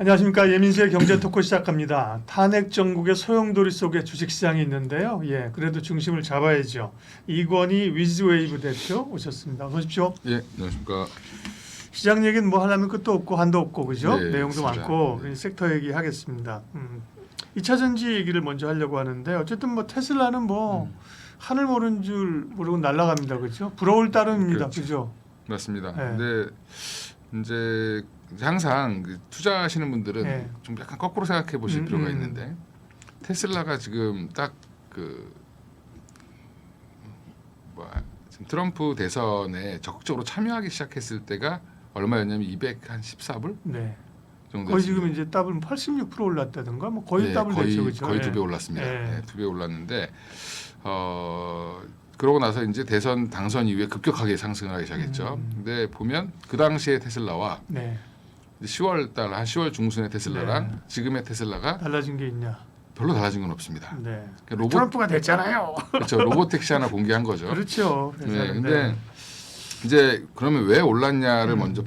안녕하십니까. 예민수의 경제 토크 시작합니다. 탄핵 정국의 소용돌이 속에 주식시장이 있는데요. 예, 그래도 중심을 잡아야죠. 이건희 위즈웨이브 대표 오셨습니다. 어서 오십시오. 예, 안녕하십니까. 시장 얘기는 뭐 하려면 끝도 없고 한도 없고 그죠? 네, 내용도 맞습니다. 많고 네. 섹터 얘기 하겠습니다. 2차 전지 얘기를 먼저 하려고 하는데 어쨌든 뭐 테슬라는 뭐 하늘 모르는 줄 모르고 날아갑니다. 그죠? 부러울 따름입니다. 그렇죠. 그죠? 맞습니다. 네. 근데 이제 항상 투자하시는 분들은 네. 좀 약간 거꾸로 생각해 보실 필요가 음. 있는데 테슬라가 지금 딱 지금 트럼프 대선에 적극적으로 참여하기 시작했을 때가 얼마였냐면 214불 네. 정도. 거의 지금 이제 더블 86% 올랐다든가 뭐 거의 더블 됐죠. 그죠? 거의 예. 두 배 올랐습니다. 예. 네, 2배 올랐는데 그러고 나서 이제 대선 당선 이후에 급격하게 상승을 하기 시작했죠. 근데 보면 그 당시에 테슬라와 네. 10월 달 한 10월 중순의 테슬라랑 네. 지금의 테슬라가 달라진 게 있냐? 별로 달라진 건 없습니다. 네. 로봇 트럼프가 됐잖아요. 그렇죠. 로봇택시 하나 공개한 거죠. 그렇죠. 네. 근데 이제 그러면 왜 올랐냐를 먼저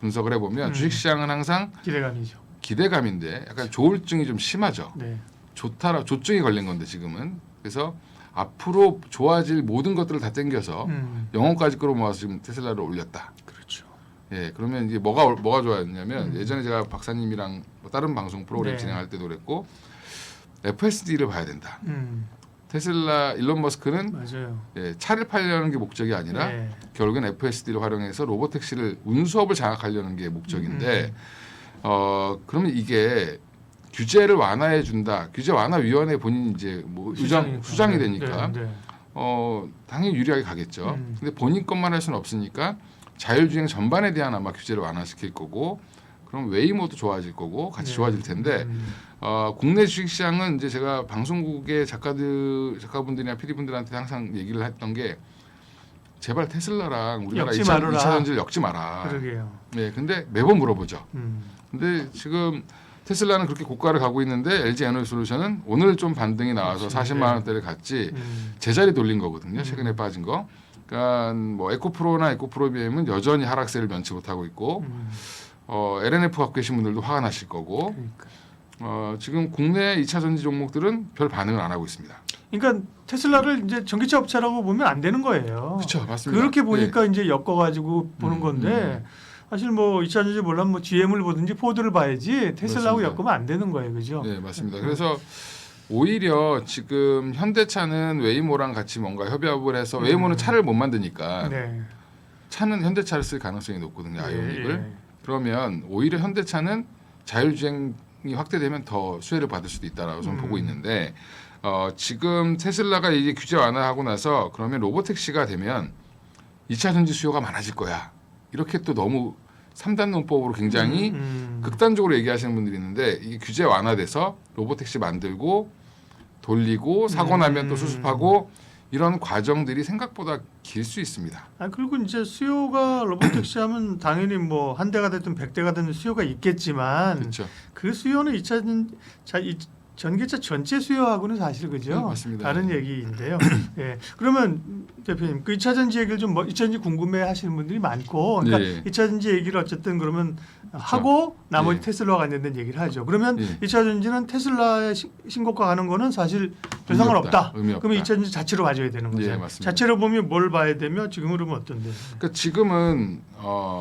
분석을 해보면 주식시장은 항상 기대감이죠. 기대감인데 약간 조울증이 좀 심하죠. 네. 조증이 걸린 건데 지금은. 그래서 앞으로 좋아질 모든 것들을 다 땡겨서 영혼까지 끌어모아서 지금 테슬라를 올렸다. 그렇죠. 예, 그러면 이제 뭐가 좋았냐면 예전에 제가 박사님이랑 뭐 다른 방송 프로그램 네. 진행할 때도 그랬고 FSD를 봐야 된다. 음. 테슬라 일론 머스크는 맞아요. 예, 차를 팔려는 게 목적이 아니라 네. 결국엔 FSD를 활용해서 로봇택시를 운수업을 장악하려는 게 목적인데 그러면 이게 규제를 완화해 준다. 규제 완화 위원회 본인이 이제 뭐 수장이 되니까 네. 네. 당연히 유리하게 가겠죠. 근데 본인 것만 할 수는 없으니까 자율주행 전반에 대한 아마 규제를 완화시킬 거고 그럼 웨이모도 좋아질 거고 같이 네. 좋아질 텐데 국내 주식시장은 이제 제가 방송국의 작가분들이나 PD분들한테 항상 얘기를 했던 게 제발 테슬라랑 우리나라 엮지 2차 말아라. 전지를 엮지 마라. 그러게요. 네, 근데 매번 물어보죠. 음. 근데 지금 테슬라는 그렇게 고가를 가고 있는데 LG 에너지솔루션은 오늘 좀 반등이 나와서 그렇지. 40만 원대를 갔지 음. 제자리 돌린 거거든요. 최근에 빠진 거. 그러니까 뭐 에코프로나 에코프로비엠은 여전히 하락세를 면치 못하고 있고 LNF 갖고 계신 분들도 화가 나실 거고 그러니까. 지금 국내 2차 전지 종목들은 별 반응을 안 하고 있습니다. 그러니까 테슬라를 이제 전기차 업체라고 보면 안 되는 거예요. 그렇죠, 맞습니다. 그렇게 보니까 이제 엮어가지고 보는 건데 사실 뭐 2차 전지 몰라면 뭐 GM을 보든지 포드를 봐야지 테슬라하고 맞습니다. 엮으면 안 되는 거예요, 그죠? 네, 맞습니다. 그래서 오히려 지금 현대차는 웨이모랑 같이 뭔가 협업을 해서 웨이모는 차를 못 만드니까 네. 차는 현대차를 쓸 가능성이 높거든요. 아이오닉을. 예. 그러면 오히려 현대차는 자율주행이 확대되면 더 수혜를 받을 수도 있다라고 저는 보고 있는데 지금 테슬라가 이게 규제 완화하고 나서 그러면 로봇택시가 되면 2차 전지 수요가 많아질 거야. 이렇게 또 너무 3단 논법으로 굉장히 극단적으로 얘기하시는 분들이 있는데 이게 규제 완화돼서 로봇택시 만들고 돌리고 사고 나면 또 수습하고 이런 과정들이 생각보다 길 수 있습니다. 아 그리고 이제 수요가 로봇택시 하면 당연히 뭐 한 대가 됐든 100대가 됐든 수요가 있겠지만 그렇죠. 그 수요는 전기차 전체 수요하고는 사실 그죠? 네, 맞습니다. 다른 얘기인데요. 예. 그러면 대표님 그 2차 전지 얘기를 좀 2차 전지 궁금해 하시는 분들이 많고 그러니까 네. 2차 전지 얘기를 어쨌든 그러면 하고 나머지 네. 테슬라가 관련된 얘기를 하죠. 그러면 네. 2차 전지는 테슬라의 신고가 가는 거는 사실 별 의미 상관없다. 없다. 의미 없다. 그러면 2차 전지 자체로 봐줘야 되는 거죠. 네, 맞습니다. 자체로 보면 뭘 봐야 되며 지금으로 보면 어떤데? 그러니까 지금은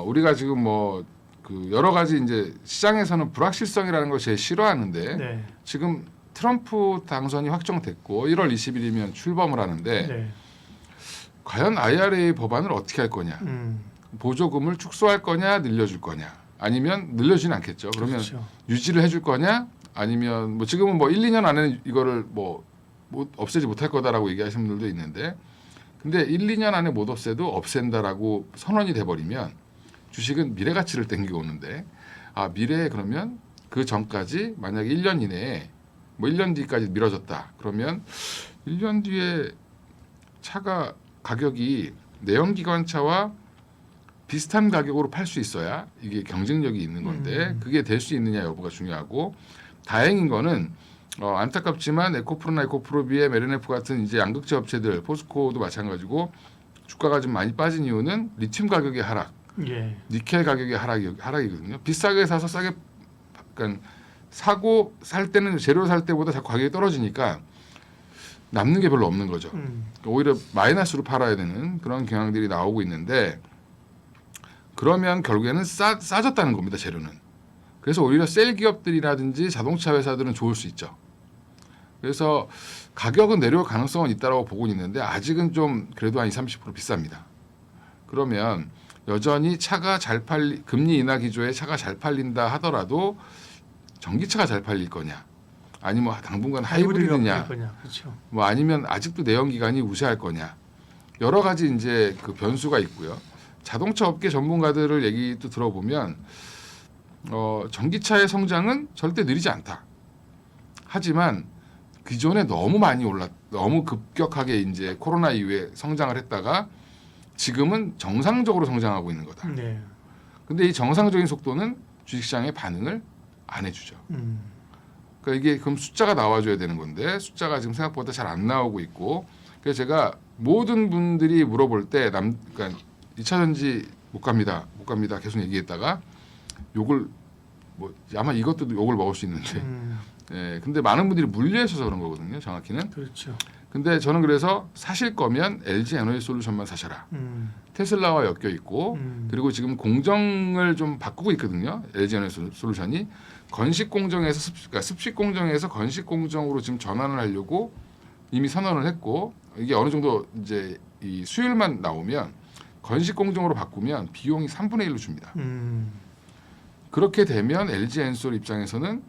우리가 지금 뭐 그 여러 가지 이제 시장에서는 불확실성이라는 걸 제일 싫어하는데 네. 지금 트럼프 당선이 확정됐고 1월 20일이면 출범을 하는데 네. 과연 IRA 법안을 어떻게 할 거냐, 보조금을 축소할 거냐, 늘려줄 거냐, 아니면 늘려주진 않겠죠. 그러면 그렇죠. 유지를 해줄 거냐, 아니면 뭐 지금은 뭐 1, 2년 안에 이거를 뭐 없애지 못할 거다라고 얘기하시는 분들도 있는데, 근데 1, 2년 안에 못 없애도 없앤다라고 선언이 돼버리면 주식은 미래 가치를 땡기고 오는데 미래에 그러면 그 전까지 만약에 1년 이내에 뭐 1년 뒤까지 미뤄졌다. 그러면 1년 뒤에 차가 가격이 내연기관차와 비슷한 가격으로 팔 수 있어야 이게 경쟁력이 있는 건데 그게 될 수 있느냐 여부가 중요하고 다행인 거는 안타깝지만 에코프로나 에코프로비엠, LNF 같은 이제 양극재 업체들 포스코도 마찬가지고 주가가 좀 많이 빠진 이유는 리튬 가격의 하락, 예. 니켈 가격의 하락이거든요. 비싸게 사서 싸게 그러니까 사고 살 때는 재료 살 때보다 자꾸 가격이 떨어지니까 남는 게 별로 없는 거죠. 오히려 마이너스로 팔아야 되는 그런 경향들이 나오고 있는데 그러면 결국에는 싸졌다는 겁니다. 재료는. 그래서 오히려 셀 기업들이라든지 자동차 회사들은 좋을 수 있죠. 그래서 가격은 내려올 가능성은 있다고 보고 있는데 아직은 좀 그래도 한 20-30% 비쌉니다. 그러면 여전히 차가 잘 금리 인하 기조에 차가 잘 팔린다 하더라도 전기차가 잘 팔릴 거냐, 아니면 당분간 하이브리드냐, 그렇죠. 뭐 아니면 아직도 내연기관이 우세할 거냐, 여러 가지 이제 그 변수가 있고요. 자동차 업계 전문가들을 얘기도 들어보면 전기차의 성장은 절대 느리지 않다. 하지만 기존에 너무 급격하게 이제 코로나 이후에 성장을 했다가 지금은 정상적으로 성장하고 있는 거다. 네. 근데 이 정상적인 속도는 주식시장의 반응을 안 해주죠. 그러니까 이게 그럼 숫자가 나와줘야 되는 건데 숫자가 지금 생각보다 잘 안 나오고 있고, 그래서 제가 모든 분들이 물어볼 때 그러니까 2차 전지 못 갑니다 계속 얘기했다가 욕을 뭐 아마 이것도 욕을 먹을 수 있는데, 예, 근데 많은 분들이 물려 있어서 그런 거거든요. 정확히는. 그렇죠. 근데 저는 그래서 사실 거면 LG 에너지 솔루션만 사셔라. 테슬라와 엮여 있고 그리고 지금 공정을 좀 바꾸고 있거든요. LG 에너지 솔루션이 건식 공정에서 그러니까 습식 공정에서 건식 공정으로 지금 전환을 하려고 이미 선언을 했고, 이게 어느 정도 이제 이 수율만 나오면 건식 공정으로 바꾸면 비용이 3분의 1로 줍니다. 그렇게 되면 LG 엔솔 입장에서는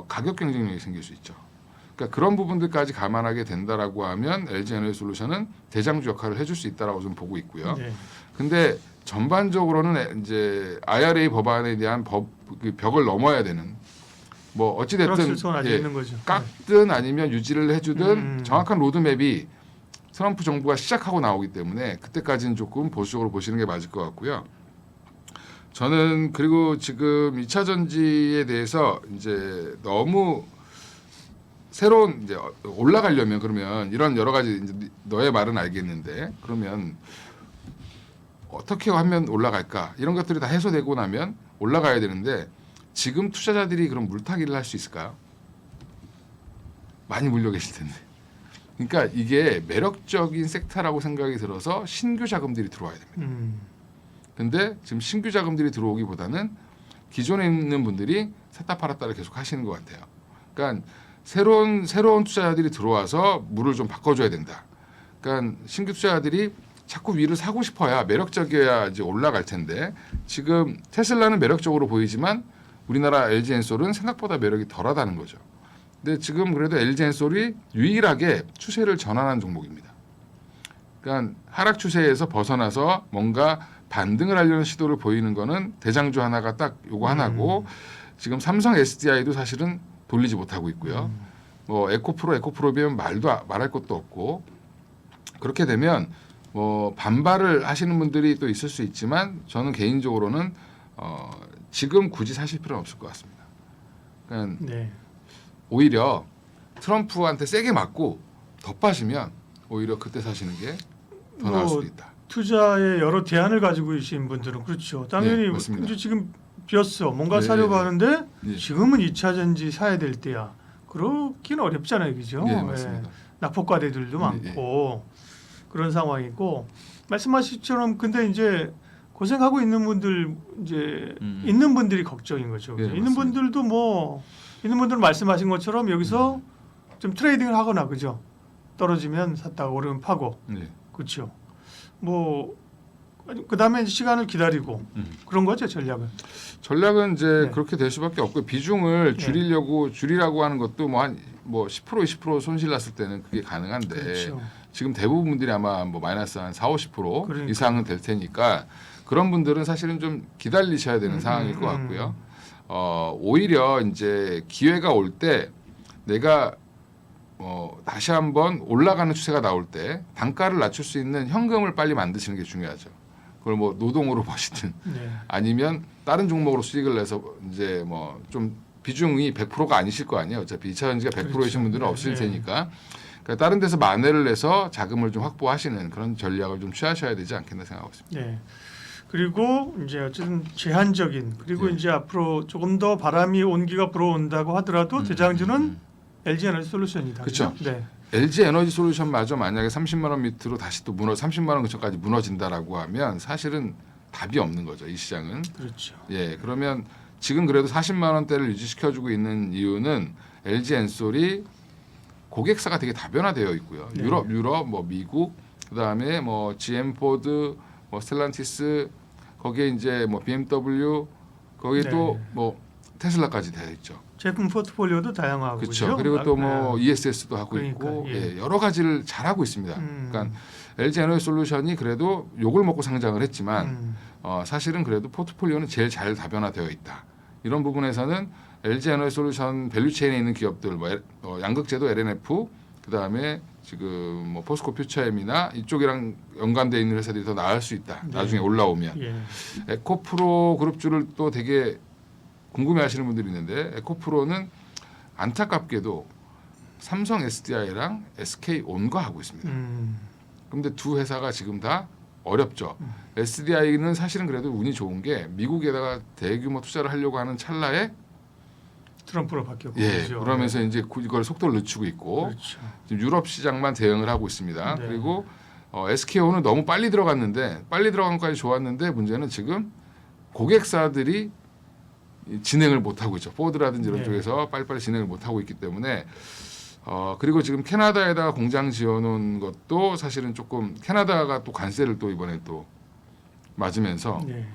가격 경쟁력이 생길 수 있죠. 그러니까 그런 부분들까지 감안하게 된다라고 하면 LG 에너지 솔루션은 대장주 역할을 해줄 수 있다라고 좀 보고 있고요. 네. 근데 전반적으로는 이제 IRA 법안에 대한 그 벽을 넘어야 되는, 뭐 어찌 됐든 있는 거죠. 깎든 아니면 유지를 해주든 정확한 로드맵이 트럼프 정부가 시작하고 나오기 때문에 그때까지는 조금 보수적으로 보시는 게 맞을 것 같고요. 저는 그리고 지금 2차 전지에 대해서 이제 너무 새로운 이제 올라가려면 그러면 이런 여러 가지 이제 너의 말은 알겠는데 그러면 어떻게 하면 올라갈까, 이런 것들이 다 해소되고 나면 올라가야 되는데 지금 투자자들이 그럼 물타기를 할 수 있을까요? 많이 물려 계실 텐데. 그러니까 이게 매력적인 섹터라고 생각이 들어서 신규 자금들이 들어와야 됩니다. 근데 지금 신규 자금들이 들어오기보다는 기존에 있는 분들이 샀다 팔았다를 계속 하시는 것 같아요. 그러니까 새로운 투자자들이 들어와서 물을 좀 바꿔줘야 된다. 그러니까 신규 투자자들이 자꾸 위를 사고 싶어야 매력적이어야 이제 올라갈 텐데 지금 테슬라는 매력적으로 보이지만 우리나라 LG 엔솔은 생각보다 매력이 덜하다는 거죠. 근데 지금 그래도 LG 엔솔이 유일하게 추세를 전환한 종목입니다. 그러니까 하락 추세에서 벗어나서 뭔가 반등을 하려는 시도를 보이는 거는 대장주 하나가 딱 요거 하나고, 지금 삼성 SDI도 사실은 돌리지 못하고 있고요. 뭐 에코프로비면 말할 것도 없고, 그렇게 되면 뭐 반발을 하시는 분들이 또 있을 수 있지만 저는 개인적으로는 지금 굳이 사실 필요는 없을 것 같습니다. 그러니까 네. 오히려 트럼프한테 세게 맞고 더 빠지면 오히려 그때 사시는 게 더 나을 수도 있다. 투자에 여러 대안을 가지고 계신 분들은 그렇죠. 당연히 맞습니다. 이제 지금 비었어. 뭔가 네, 사려고 하는데 네. 지금은 2차 전지 사야 될 때야. 그렇긴 어렵잖아요. 그죠? 네, 맞습니다. 낙폭과대들도 많고 그런 상황이고, 말씀하신 것처럼 근데 이제 고생하고 있는 분들 이제 있는 분들이 걱정인 거죠. 네, 있는 분들도 뭐 있는 분들은 말씀하신 것처럼 여기서 좀 트레이딩을 하거나, 그죠? 떨어지면 샀다가 오르면 파고. 네. 그렇죠. 뭐 그다음에 시간을 기다리고 그런 거죠, 전략은. 전략은 이제 네. 그렇게 될 수밖에 없고, 비중을 줄이라고 하는 것도 뭐 한 10% 20% 손실 났을 때는 그게 가능한데 그렇죠. 지금 대부분 분들이 아마 뭐 마이너스 한 4-50% 그러니까. 이상은 될 테니까 그런 분들은 사실은 좀 기다리셔야 되는 상황일 것 같고요. 오히려 이제 기회가 올 때 내가 다시 한번 올라가는 추세가 나올 때 단가를 낮출 수 있는 현금을 빨리 만드시는 게 중요하죠. 그걸 뭐 노동으로 버시든 아니면 다른 종목으로 수익을 내서 이제 뭐 좀 비중이 100%가 아니실 거 아니에요. 어차피 2차 전지가 100%이신 분들은 없을 테니까. 그러니까 다른 데서 만회를 내서 자금을 좀 확보하시는 그런 전략을 좀 취하셔야 되지 않겠나 생각하고 있습니다. 네. 그리고 이제 어쨌든 제한적인 그리고 네. 이제 앞으로 조금 더 바람이 온기가 불어온다고 하더라도 대장주는 LG 에너지 솔루션이다. 그쵸. 그죠? 네. LG 에너지 솔루션마저 만약에 30만 원 밑으로 다시 또 30만 원 근처까지 무너진다라고 하면 사실은 답이 없는 거죠. 이 시장은. 그렇죠. 예, 그러면 지금 그래도 40만 원대를 유지시켜주고 있는 이유는 LG 엔솔이 고객사가 되게 다변화되어 있고요. 네. 유럽, 뭐 미국, 그다음에 뭐 GM 포드, 뭐 스텔란티스, 거기에 이제 뭐 BMW, 거기에 네. 또 뭐 테슬라까지 되어 있죠. 제품 포트폴리오도 다양하고 그렇죠. 그리고 또 뭐 ESS도 하고 그러니까, 있고 예. 예, 여러 가지를 잘 하고 있습니다. 그러니까 LG 에너지 솔루션이 그래도 욕을 먹고 상장을 했지만 사실은 그래도 포트폴리오는 제일 잘 다변화되어 있다. 이런 부분에서는 LG 에너지 솔루션 밸류체인에 있는 기업들, 뭐 양극재도 LNF, 그다음에 지금 뭐 포스코 퓨처엠이나 이쪽이랑 연관되어 있는 회사들이 더 나을 수 있다. 네. 나중에 올라오면. 예. 에코프로 그룹주를 또 되게 궁금해하시는 분들이 있는데 에코프로는 안타깝게도 삼성 SDI랑 SK온과 하고 있습니다. 그런데 두 회사가 지금 다 어렵죠. SDI는 사실은 그래도 운이 좋은 게 미국에다가 대규모 투자를 하려고 하는 찰나에 트럼프로 바뀌었고 예, 그렇죠. 그러면서 이제 이걸 속도를 늦추고 있고 그렇죠. 지금 유럽 시장만 대응을 하고 있습니다. 네. 그리고 SK온은 너무 빨리 들어갔는데 빨리 들어간 것까지 좋았는데 문제는 지금 고객사들이 진행을 못 하고 있죠. 포드라든지 이런 네. 쪽에서 빨리빨리 진행을 못 하고 있기 때문에 그리고 지금 캐나다에다가 공장 지어놓은 것도 사실은 조금 캐나다가 또 관세를 또 이번에 또 맞으면서 네.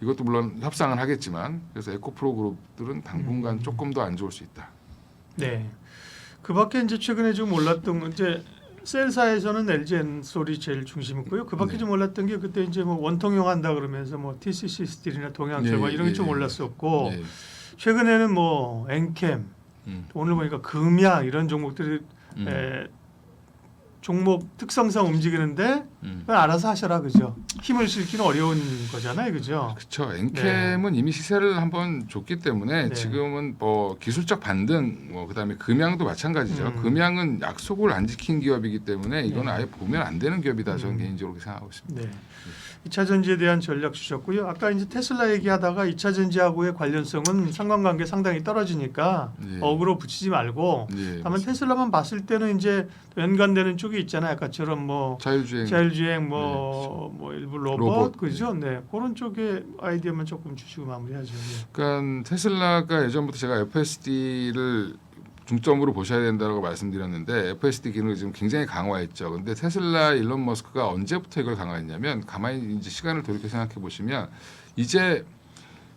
이것도 물론 협상을 하겠지만 그래서 에코프로 그룹들은 당분간 조금 더 안 좋을 수 있다. 네. 그밖에 이제 최근에 좀 올랐던 건 이제 셀사에서는 LG 엔솔이 제일 중심이고요. 그밖에 네. 좀 올랐던 게 그때 이제 뭐 원통형 한다 그러면서 뭐 TCC 스틸이나 동양철과 예, 이런 게 예, 좀 예. 올랐었고 예. 최근에는 뭐 엔캠 또 오늘 보니까 금양 이런 종목들이 종목 특성상 움직이는데 그건 알아서 하셔라 그죠. 힘을 실기는 어려운 거잖아요, 그죠. 그렇죠. 엔캠은 이미 시세를 한번 줬기 때문에 네. 지금은 뭐 기술적 반등, 뭐 그다음에 금양도 마찬가지죠. 금양은 약속을 안 지킨 기업이기 때문에 이거는 네. 아예 보면 안 되는 기업이다. 저는 개인적으로 그렇게 생각하고 있습니다. 네. 2차 전지에 대한 전략 주셨고요. 아까 이제 테슬라 얘기하다가 2차 전지하고의 관련성은 상관관계 상당히 떨어지니까 네. 어그로 붙이지 말고 네, 다만 맞습니다. 테슬라만 봤을 때는 이제 연관되는 쪽이 있잖아요. 아까처럼 뭐 자율주행. 자율주행 네, 뭐 일부 로봇, 로봇, 그죠? 네. 그런 쪽에 아이디어만 조금 주시고 마무리하죠. 네. 그러니까 테슬라가 예전부터 제가 FSD를 중점으로 보셔야 된다고 말씀드렸는데 FSD 기능을 지금 굉장히 강화했죠. 근데 테슬라 일론 머스크가 언제부터 이걸 강화했냐면 가만히 이제 시간을 돌이켜 생각해 보시면 이제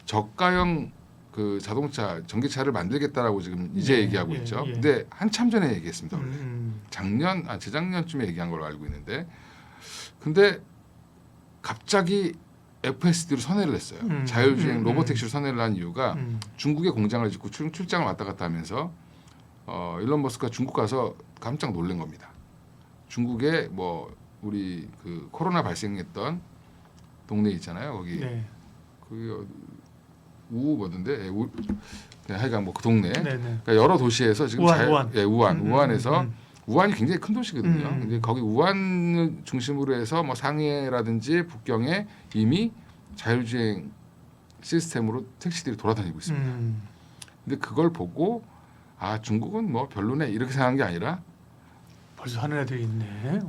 저가형 그 자동차 전기차를 만들겠다라고 지금 이제 예, 얘기하고 예, 있죠. 예. 근데 한참 전에 얘기했습니다. 원래. 음. 재작년쯤에 얘기한 걸로 알고 있는데 근데 갑자기 FSD로 선회를 했어요. 자율주행 로보택시로 선회를 한 이유가 중국에 공장을 짓고 출장을 왔다 갔다 하면서 일론 머스크가 중국 가서 깜짝 놀란 겁니다. 중국에 뭐 우리 그 코로나 발생했던 동네 있잖아요. 거기 네. 그 우 뭐던데? 네, 하여간 뭐 그 동네. 네, 네. 그러니까 여러 도시에서 지금 우한. 예, 우한에서 우한이 굉장히 큰 도시거든요. 음. 근데 거기 우한을 중심으로 해서 뭐 상해라든지 북경에 이미 자율주행 시스템으로 택시들이 돌아다니고 있습니다. 근데 그걸 보고 아 중국은 뭐 별로네 이렇게 생각한 게 아니라 벌써 하는 애들이 있네.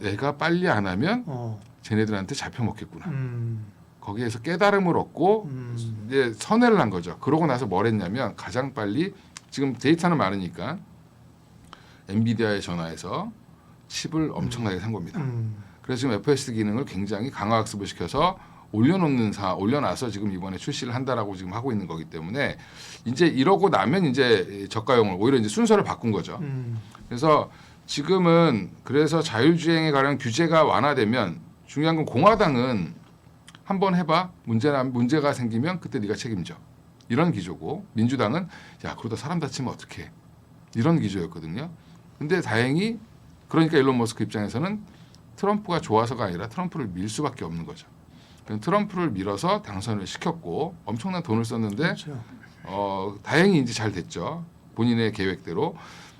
내가 빨리 안 하면 어. 쟤네들한테 잡혀 먹겠구나. 음. 거기에서 깨달음을 얻고 이제 선회를 한 거죠. 그러고 나서 뭘 했냐면 가장 빨리 지금 데이터는 많으니까 엔비디아에 전화해서 칩을 엄청나게 산 겁니다. 그래서 지금 FSD 기능을 굉장히 강화학습을 시켜서 올려놔서 지금 이번에 출시를 한다라고 지금 하고 있는 거기 때문에 이제 이러고 나면 이제 저가용을 오히려 이제 순서를 바꾼 거죠. 그래서 지금은 그래서 자율주행에 관한 규제가 완화되면 중요한 건 공화당은 한번 해봐 문제가 생기면 그때 네가 책임져 이런 기조고 민주당은 야 그러다 사람 다치면 어떡해 이런 기조였거든요. 근데 다행히 그러니까 일론 머스크 입장에서는 트럼프가 좋아서가 아니라 트럼프를 밀 수밖에 없는 거죠. 트럼프를 밀어서 당선을 시켰고 엄청난 돈을 썼는데 그렇죠. 다행히 이제 잘 됐죠. 본인의 계획대로.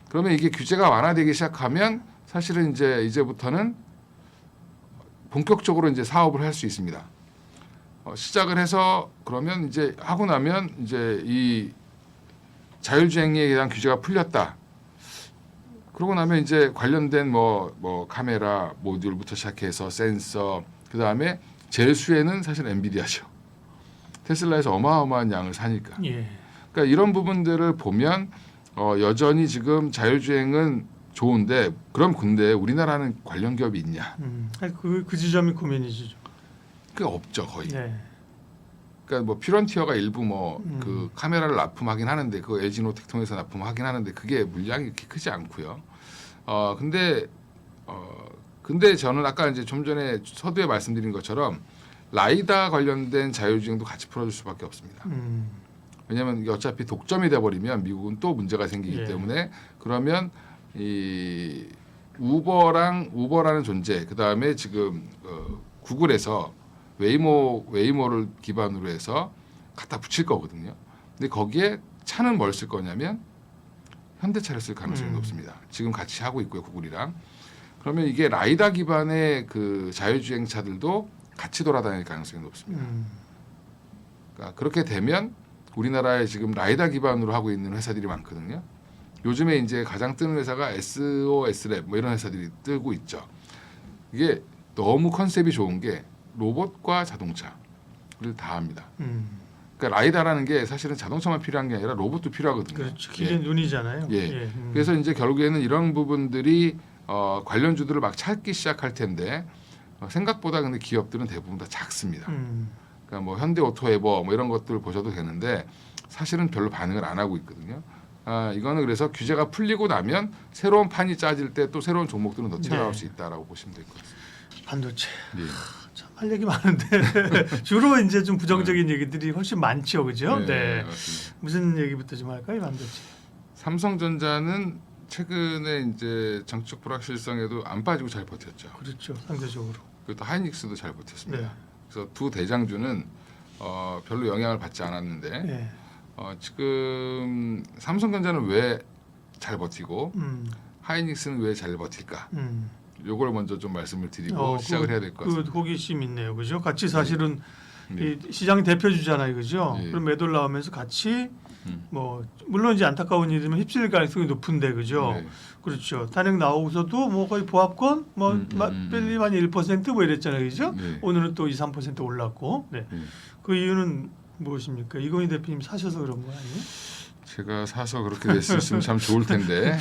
그러면 이게 규제가 완화되기 시작하면 사실은 이제부터는 본격적으로 이제 사업을 할 수 있습니다. 시작을 해서 그러면 이제 하고 나면 이제 이 자율주행에 대한 규제가 풀렸다. 그러고 나면 이제 관련된 뭐 카메라 모듈부터 시작해서 센서 그 다음에 제일 수혜는 사실 엔비디아죠. 테슬라에서 어마어마한 양을 사니까. 예. 그러니까 이런 부분들을 보면 여전히 지금 자율주행은 좋은데 그럼 근데 우리나라는 관련 기업이 있냐? 그 지점이 고민이죠. 그게 없죠 거의. 네. 그러니까 뭐 퓨런티어가 일부 그 카메라를 납품하긴 하는데 그 LG노텍 통해서 납품하긴 하는데 그게 물량이 그렇게 크지 않고요. 근데 저는 아까 이제 좀 전에 서두에 말씀드린 것처럼 라이다 관련된 자율주행도 같이 풀어줄 수밖에 없습니다. 왜냐하면 이게 어차피 독점이 돼버리면 미국은 또 문제가 생기기 예. 때문에 그러면 이 우버라는 존재 그 다음에 지금 구글에서 웨이모를 기반으로 해서 갖다 붙일 거거든요. 근데 거기에 차는 뭘 쓸 거냐면 현대차를 쓸 가능성이 높습니다. 지금 같이 하고 있고요, 구글이랑. 그러면 이게 라이다 기반의 그 자율주행 차들도 같이 돌아다닐 가능성이 높습니다. 그러니까 그렇게 되면 우리나라에 지금 라이다 기반으로 하고 있는 회사들이 많거든요. 요즘에 이제 가장 뜨는 회사가 SOS랩 뭐 이런 회사들이 뜨고 있죠. 이게 너무 컨셉이 좋은 게 로봇과 자동차를 다 합니다. 그러니까 라이다라는 게 사실은 자동차만 필요한 게 아니라 로봇도 필요하거든요. 그렇죠. 기계 눈이잖아요. 예. 그래서 이제 결국에는 이런 부분들이 관련주들을 막 찾기 시작할 텐데 생각보다 근데 기업들은 대부분 다 작습니다. 그러니까 뭐 현대오토에버 뭐 이런 것들 보셔도 되는데 사실은 별로 반응을 안 하고 있거든요. 이거는 그래서 규제가 풀리고 나면 새로운 판이 짜질 때 또 새로운 종목들은 더 튀어나올 수 있다라고 보시면 될 것 같습니다. 반도체. 예. 참 할 얘기 많은데 주로 이제 좀 부정적인 얘기들이 훨씬 많죠, 그죠? 네. 맞습니다. 무슨 얘기부터 좀 할까요, 반도체? 삼성전자는 최근에 이제 정책 불확실성에도 안 빠지고 잘 버텼죠. 그렇죠, 상대적으로. 그리고 또 하이닉스도 잘 버텼습니다. 네. 그래서 두 대장주는 별로 영향을 받지 않았는데 네. 지금 삼성전자는 왜 잘 버티고 하이닉스는 왜 잘 버틸까? 요걸 먼저 좀 말씀을 드리고 시작을 해야 될 것 같습니다. 호기심 있네요, 그죠? 같이 사실은 네. 이 시장 대표주잖아요, 그죠? 네. 그럼 매도를 나오면서 같이 뭐 물론 이제 안타까운 일이지만 휩쓸릴 가능성이 높은데, 그죠? 네. 그렇죠. 탄핵 나오고서도 뭐 거의 보합권 뭐 뺄림 한 1%뭐 이랬잖아요, 그죠? 네. 오늘은 또 2~3% 올랐고, 네. 그 이유는 무엇입니까? 이건희 대표님 사셔서 그런 거 아니에요? 제가 사서 그렇게 됐으면 참 좋을 텐데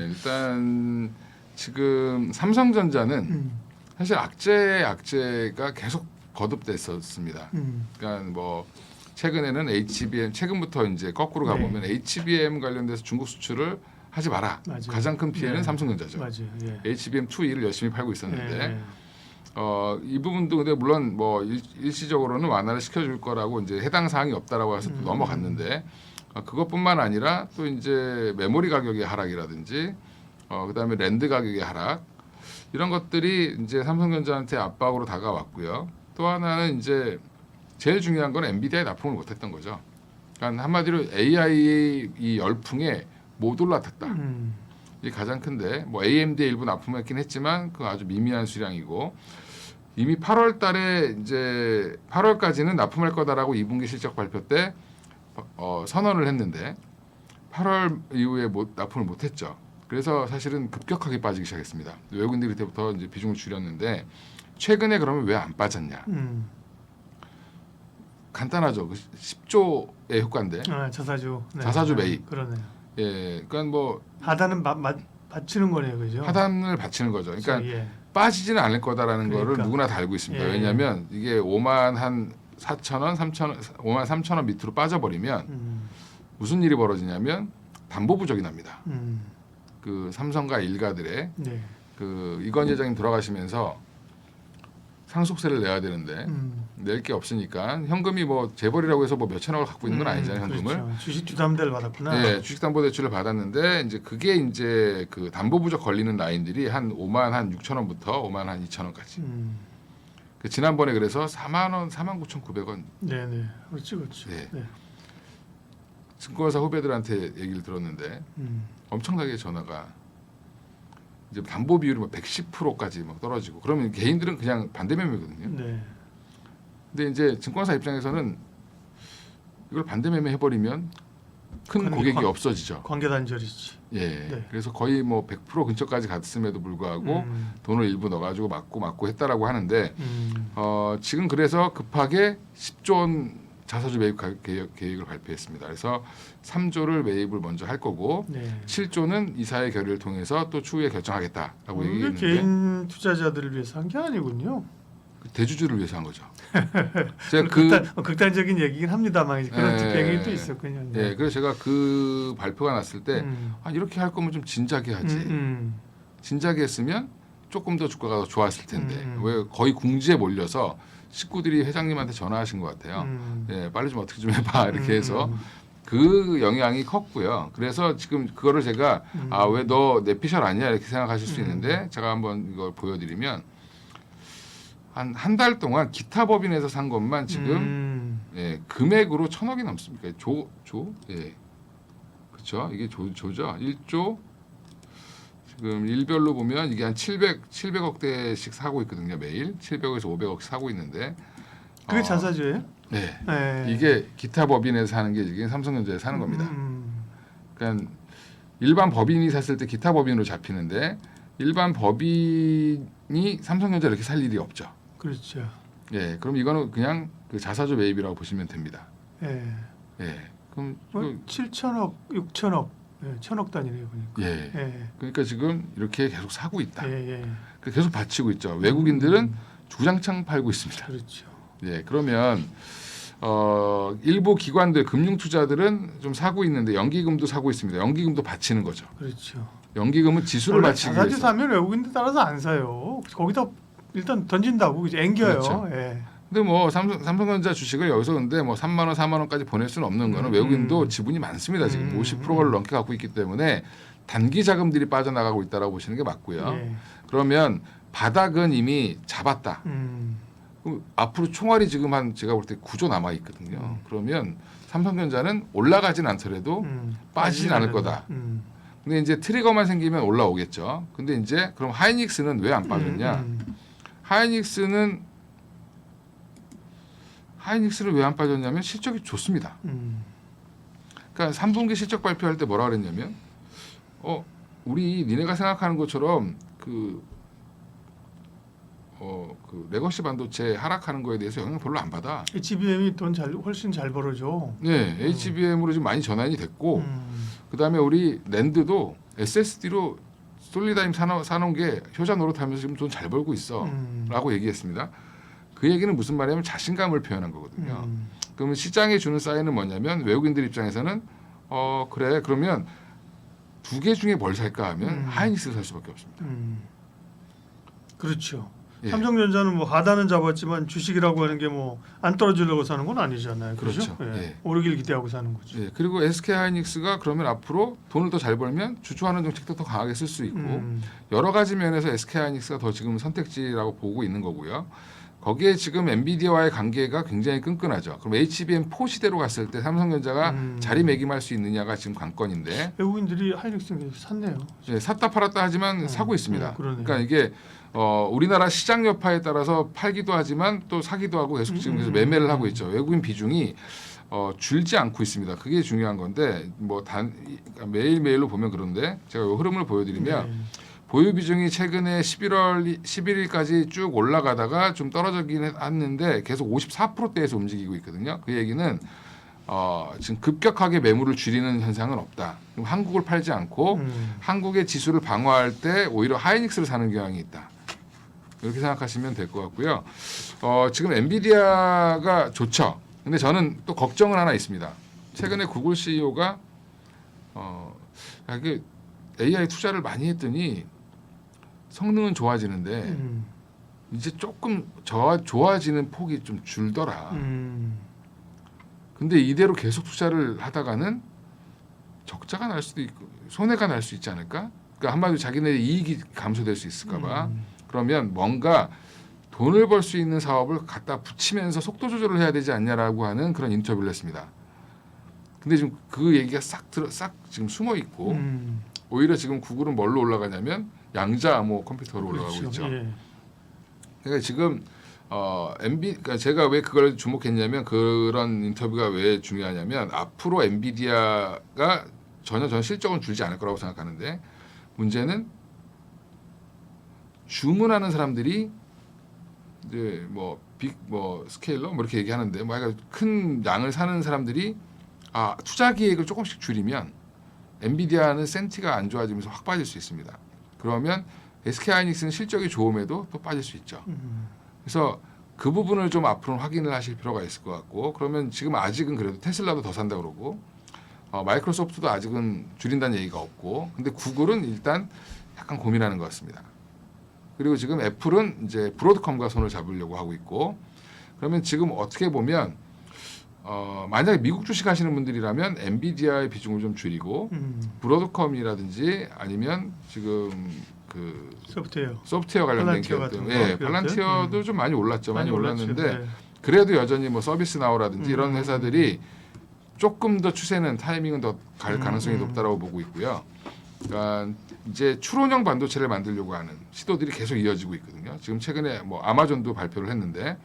일단 지금 삼성전자는 사실 악재가 계속 거듭됐었습니다. 그러니까 뭐 최근에는 HBM 최근부터 이제 거꾸로 가보면 HBM 관련돼서 중국 수출을 하지 마라. 맞아요. 가장 큰 피해는 삼성전자죠. 맞아요. 예. HBM2E를 열심히 팔고 있었는데 예. 이 부분도 근데 물론 뭐 일시적으로는 완화를 시켜줄 거라고 이제 해당 사항이 없다라고 해서 또 넘어갔는데 그것뿐만 아니라 또 이제 메모리 가격의 하락이라든지 그다음에 랜드 가격의 하락 이런 것들이 이제 삼성전자한테 압박으로 다가왔고요. 또 하나는 이제 제일 중요한 건 엔비디아에 납품을 못했던 거죠. 그러니까 한마디로 AI 이 열풍에 못 올라탔다. 이게 가장 큰데 뭐 AMD에 일부 납품했긴 했지만 그 아주 미미한 수량이고 이미 8월 달에 이제 8월까지는 납품할 거다라고 2분기 실적 발표 때 선언을 했는데 8월 이후에 납품을 못했죠. 그래서 사실은 급격하게 빠지기 시작했습니다. 외국인들이 그때부터 이제 비중을 줄였는데 최근에 그러면 왜 안 빠졌냐? 간단하죠. 그 10조의 효과인데. 자사주. 네. 자사주 매입. 그러네요. 예, 그러니까 뭐 하단은 받치는 거네요, 그죠? 하단을 받치는 거죠. 그러니까 예. 빠지지는 않을 거다라는 그러니까. 거를 누구나 다 알고 있습니다. 예. 왜냐하면 이게 5만 한 4천 원, 5만 3천 원 밑으로 빠져버리면 무슨 일이 벌어지냐면 담보 부족이 납니다. 그 삼성과 일가들의 네. 그 이건희 회장님 돌아가시면서 상속세를 내야 되는데 낼 게 없으니까 현금이 뭐 재벌이라고 해서 뭐 몇천억을 갖고 있는 건 아니잖아요, 현금을. 그렇죠. 주식주담대를 받았구나. 네, 주식담보대출을 받았는데 이제 그게 이제 그 담보 부족 걸리는 라인들이 한 5만 한 6천 원부터 5만 한 2천 원까지. 그 지난번에 그래서 4만 원, 4만 9,900원. 네네, 그렇죠. 네. 네. 증권사 후배들한테 얘기를 들었는데 엄청나게 전화가 이제 담보 비율이 막 110%까지 막 떨어지고 그러면 개인들은 그냥 반대 매매거든요. 네. 근데 이제 증권사 입장에서는 이걸 반대 매매 해버리면 큰 그건 고객이 관- 없어지죠. 관계 단절이지. 예. 네. 그래서 거의 뭐 100% 근처까지 갔음에도 불구하고 돈을 일부 넣어가지고 맞고 했다라고 하는데 지금 그래서 급하게 10조 원 자사주 매입 계획을 발표했습니다. 그래서 3조를 매입을 먼저 할 거고 네. 7조는 이사의 결의를 통해서 또 추후에 결정하겠다라고 이게 얘기했는데 개인 투자자들을 위해서 한 게 아니군요. 대주주를 위해서 한 거죠. 제가 극단적인 얘기긴 합니다만 그런 예. 배경이 또 있었군요. 예, 그래서 제가 그 발표가 났을 때 이렇게 할 거면 좀 진작에 하지. 진작에 했으면 조금 더 주가가 더 좋았을 텐데 왜 거의 궁지에 몰려서 식구들이 회장님한테 전화하신 것 같아요. 예, 빨리 좀 어떻게 좀 해봐 이렇게 해서 그 영향이 컸고요. 그래서 지금 그거를 제가 왜 너 내피셜 아니야 이렇게 생각하실 수 있는데 제가 한번 이걸 보여드리면 한 달 동안 기타 법인에서 산 것만 지금 예, 금액으로 1,000억이 넘습니다. 예, 그렇죠. 이게 조죠. 1조 지금 일별로 보면 이게 한 700억대씩 사고 있거든요. 매일 700에서 500억씩 사고 있는데 그게 자사주예요? 네. 네. 이게 기타 법인에서 사는 게 이게 삼성전자에 사는 겁니다. 그러니까 일반 법인이 샀을 때 기타 법인으로 잡히는데 일반 법인이 삼성전자 이렇게 살 일이 없죠. 그렇죠. 예, 그럼 이거는 그냥 그 자사주 매입이라고 보시면 됩니다. 예. 예, 그럼 7천억, 6천억, 1,000억 단위네요 보니까. 예, 예. 그러니까 지금 이렇게 계속 사고 있다. 예. 계속 받치고 있죠. 외국인들은 주장창 팔고 있습니다. 그렇죠. 예, 그러면 일부 기관들, 금융 투자들은 좀 사고 있는데 연기금도 사고 있습니다. 연기금도 받치는 거죠. 그렇죠. 연기금은 지수를 원래 맞추기 자사주 위해서. 사면 외국인들 따라서 안 사요. 거기다 일단 던진다고 이제 앵겨요. 그렇죠. 예. 근데 뭐 삼성전자 주식을 여기서 근데 뭐 3만 원, 4만 원까지 보낼 수는 없는 거는 외국인도 지분이 많습니다. 지금 50%를 넘게 갖고 있기 때문에 단기 자금들이 빠져나가고 있다라고 보시는 게 맞고요. 예. 그러면 바닥은 이미 잡았다. 그럼 앞으로 총알이 지금 한 제가 볼 때 9조 남아 있거든요. 그러면 삼성전자는 올라가진 않더라도 빠지진 않을 거다. 근데 이제 트리거만 생기면 올라오겠죠. 근데 이제 그럼 하이닉스는 왜 안 빠졌냐? 하이닉스는 왜 안 빠졌냐면 실적이 좋습니다. 그러니까 3분기 실적 발표할 때 뭐라 그랬냐면 우리 니네가 생각하는 것처럼 그 레거시 반도체 하락하는 거에 대해서 영향 별로 안 받아. HBM이 돈 훨씬 잘 벌어줘. 네, HBM으로 지금 많이 전환이 됐고 그다음에 우리 랜드도 SSD로 솔리다임 사놓은 게 효자 노릇하면서 지금 돈 잘 벌고 있어라고 얘기했습니다. 그 얘기는 무슨 말이냐면 자신감을 표현한 거거든요. 그러면 시장에 주는 사인은 뭐냐면 외국인들 입장에서는 그래 그러면 두 개 중에 뭘 살까 하면 하이닉스를 살 수밖에 없습니다. 그렇죠. 예. 삼성전자는 뭐 하단은 잡았지만 주식이라고 하는 게 뭐 안 떨어지려고 사는 건 아니잖아요. 그렇죠. 그렇죠. 예. 예. 오르길 기대하고 사는 거죠. 예, 그리고 SK 하이닉스가 그러면 앞으로 돈을 더 잘 벌면 주주환원 정책도 더 강하게 쓸 수 있고 여러 가지 면에서 SK 하이닉스가 더 지금 선택지라고 보고 있는 거고요. 거기에 지금 엔비디아와의 관계가 굉장히 끈끈하죠. 그럼 HBM4 시대로 갔을 때 삼성전자가 자리매김할 수 있느냐가 지금 관건인데 외국인들이 하이닉스 샀네요. 예, 샀다 팔았다 하지만 사고 있습니다. 그러네요. 그러니까 이게 우리나라 시장 여파에 따라서 팔기도 하지만 또 사기도 하고 계속 지금 그래서 매매를 하고 있죠. 외국인 비중이 줄지 않고 있습니다. 그게 중요한 건데 매일매일로 보면 그런데 제가 이 흐름을 보여드리면 보유 비중이 최근에 11일까지 쭉 올라가다가 좀 떨어지긴 했는데 계속 54%대에서 움직이고 있거든요. 그 얘기는 지금 급격하게 매물을 줄이는 현상은 없다. 한국을 팔지 않고 한국의 지수를 방어할 때 오히려 하이닉스를 사는 경향이 있다. 이렇게 생각하시면 될 것 같고요. 지금 엔비디아가 좋죠. 근데 저는 또 걱정은 하나 있습니다. 최근에 구글 CEO가 AI 투자를 많이 했더니 성능은 좋아지는데 이제 조금 좋아지는 폭이 좀 줄더라. 근데 이대로 계속 투자를 하다가는 적자가 날 수도 있고 손해가 날 수 있지 않을까? 그러니까 한마디로 자기네 이익이 감소될 수 있을까봐. 그러면 뭔가 돈을 벌 수 있는 사업을 갖다 붙이면서 속도 조절을 해야 되지 않냐라고 하는 그런 인터뷰를 했습니다. 근데 지금 그 얘기가 싹 지금 숨어 있고 오히려 지금 구글은 뭘로 올라가냐면 양자 암호 컴퓨터로 올라가고 그렇죠. 있죠. 예. 그러니까 지금 그러니까 제가 왜 그걸 주목했냐면 그런 인터뷰가 왜 중요하냐면 앞으로 엔비디아가 전혀 실적은 줄지 않을 거라고 생각하는데 문제는 주문하는 사람들이 이제 뭐 스케일러 뭐 이렇게 얘기하는데 뭐 약간 큰 양을 사는 사람들이 투자 기획을 조금씩 줄이면 엔비디아는 센티가 안 좋아지면서 확 빠질 수 있습니다. 그러면 SK하이닉스는 실적이 좋음에도 또 빠질 수 있죠. 그래서 그 부분을 좀 앞으로는 확인을 하실 필요가 있을 것 같고 그러면 지금 아직은 그래도 테슬라도 더 산다 그러고 마이크로소프트도 아직은 줄인다는 얘기가 없고 근데 구글은 일단 약간 고민하는 것 같습니다. 그리고 지금 애플은 이제 브로드컴과 손을 잡으려고 하고 있고 그러면 지금 어떻게 보면 만약에 미국 주식 하시는 분들이라면 엔비디아의 비중을 좀 줄이고 브로드컴이라든지 아니면 지금 그 소프트웨어 관련된 기업 때문에 팔란티어도 좀 많이 올랐죠. 많이 올랐는데 네. 그래도 여전히 뭐 서비스 나우라든지 이런 회사들이 조금 더 추세는 타이밍은 더 갈 가능성이 높다라고 보고 있고요. 그러니까 이제 추론형 반도체를 만들려고 하는 시도들이 계속 이어지고 있거든요. 지금 최근에 뭐 아마존도 발표를 했는데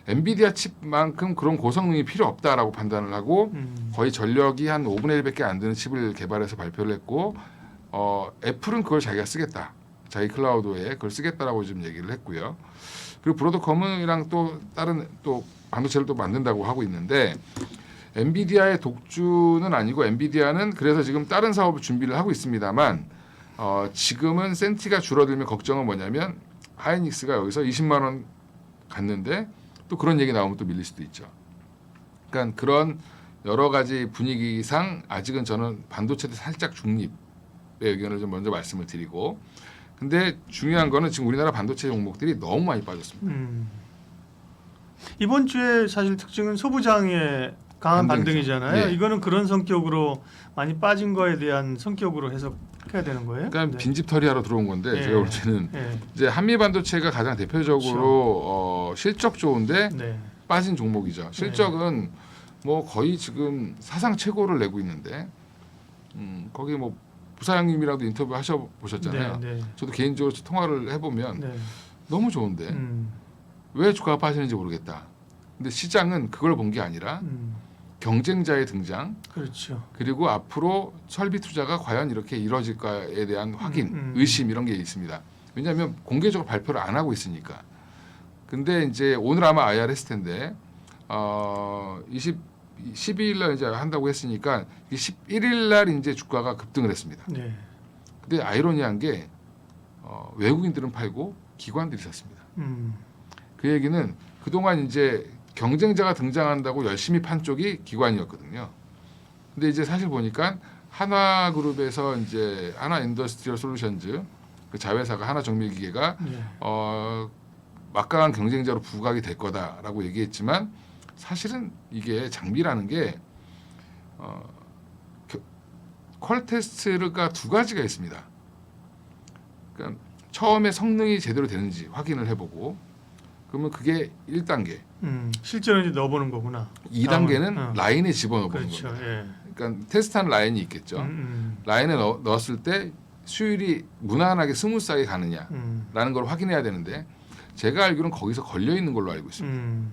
엔비디아 칩만큼 그런 고성능이 필요 없다라고 판단을 하고 거의 전력이 한 5분의 1밖에 안 되는 칩을 개발해서 발표를 했고 애플은 그걸 자기가 쓰겠다. 자기 클라우드에 그걸 쓰겠다라고 지금 얘기를 했고요. 그리고 브로드컴이랑 또 다른 또 반도체를 또 만든다고 하고 있는데 엔비디아의 독주는 아니고 엔비디아는 그래서 지금 다른 사업을 준비를 하고 있습니다만 지금은 센티가 줄어들면 걱정은 뭐냐면 하이닉스가 여기서 20만 원 갔는데 또 그런 얘기 나오면 또 밀릴 수도 있죠. 그러니까 그런 여러 가지 분위기상 아직은 저는 반도체도 살짝 중립의 의견을 좀 먼저 말씀을 드리고 근데 중요한 거는 지금 우리나라 반도체 종목들이 너무 많이 빠졌습니다. 이번 주에 사실 특징은 소부장의 강한 반등이죠. 반등이잖아요. 예. 이거는 그런 성격으로 많이 빠진 거에 대한 성격으로 해석해야 되는 거예요? 그러니까 빈집털이하러 들어온 건데 예. 제가 볼 때는 예. 이제 한미 반도체가 가장 대표적으로 실적 좋은데 네. 빠진 종목이죠. 실적은 뭐 거의 지금 사상 최고를 내고 있는데 거기 뭐 부사장님이랑도 인터뷰 하셔 보셨잖아요. 네. 저도 개인적으로 통화를 해보면 네. 너무 좋은데 왜 주가가 빠지는지 모르겠다. 근데 시장은 그걸 본 게 아니라 경쟁자의 등장 그렇죠. 그리고 앞으로 설비 투자가 과연 이렇게 이루어질까에 대한 확인, 의심 이런 게 있습니다. 왜냐하면 공개적으로 발표를 안 하고 있으니까. 근데 이제 오늘 아마 IR 했을 텐데 12일 날 이제 한다고 했으니까 11일 날 이제 주가가 급등을 했습니다. 네. 근데 아이러니한 게 외국인들은 팔고 기관들이 샀습니다. 그 얘기는 그동안 이제 경쟁자가 등장한다고 열심히 판 쪽이 기관이었거든요. 근데 이제 사실 보니까 하나그룹에서 이제 하나 인더스트리얼 솔루션즈 그 자회사가 하나정밀기계가 네. 막강한 경쟁자로 부각이 될 거다라고 얘기했지만 사실은 이게 장비라는 게 퀄 테스트가 두 가지가 있습니다. 그러니까 처음에 성능이 제대로 되는지 확인을 해보고 그러면 그게 1단계. 실제로 이제 넣어보는 거구나. 2단계는 라인에 집어넣어보는 그렇죠. 겁니다. 예. 그러니까 테스트하는 라인이 있겠죠. 라인에 넣었을 때 수율이 무난하게 스무스하게 가느냐라는 걸 확인해야 되는데 제가 알기로는 거기서 걸려 있는 걸로 알고 있습니다.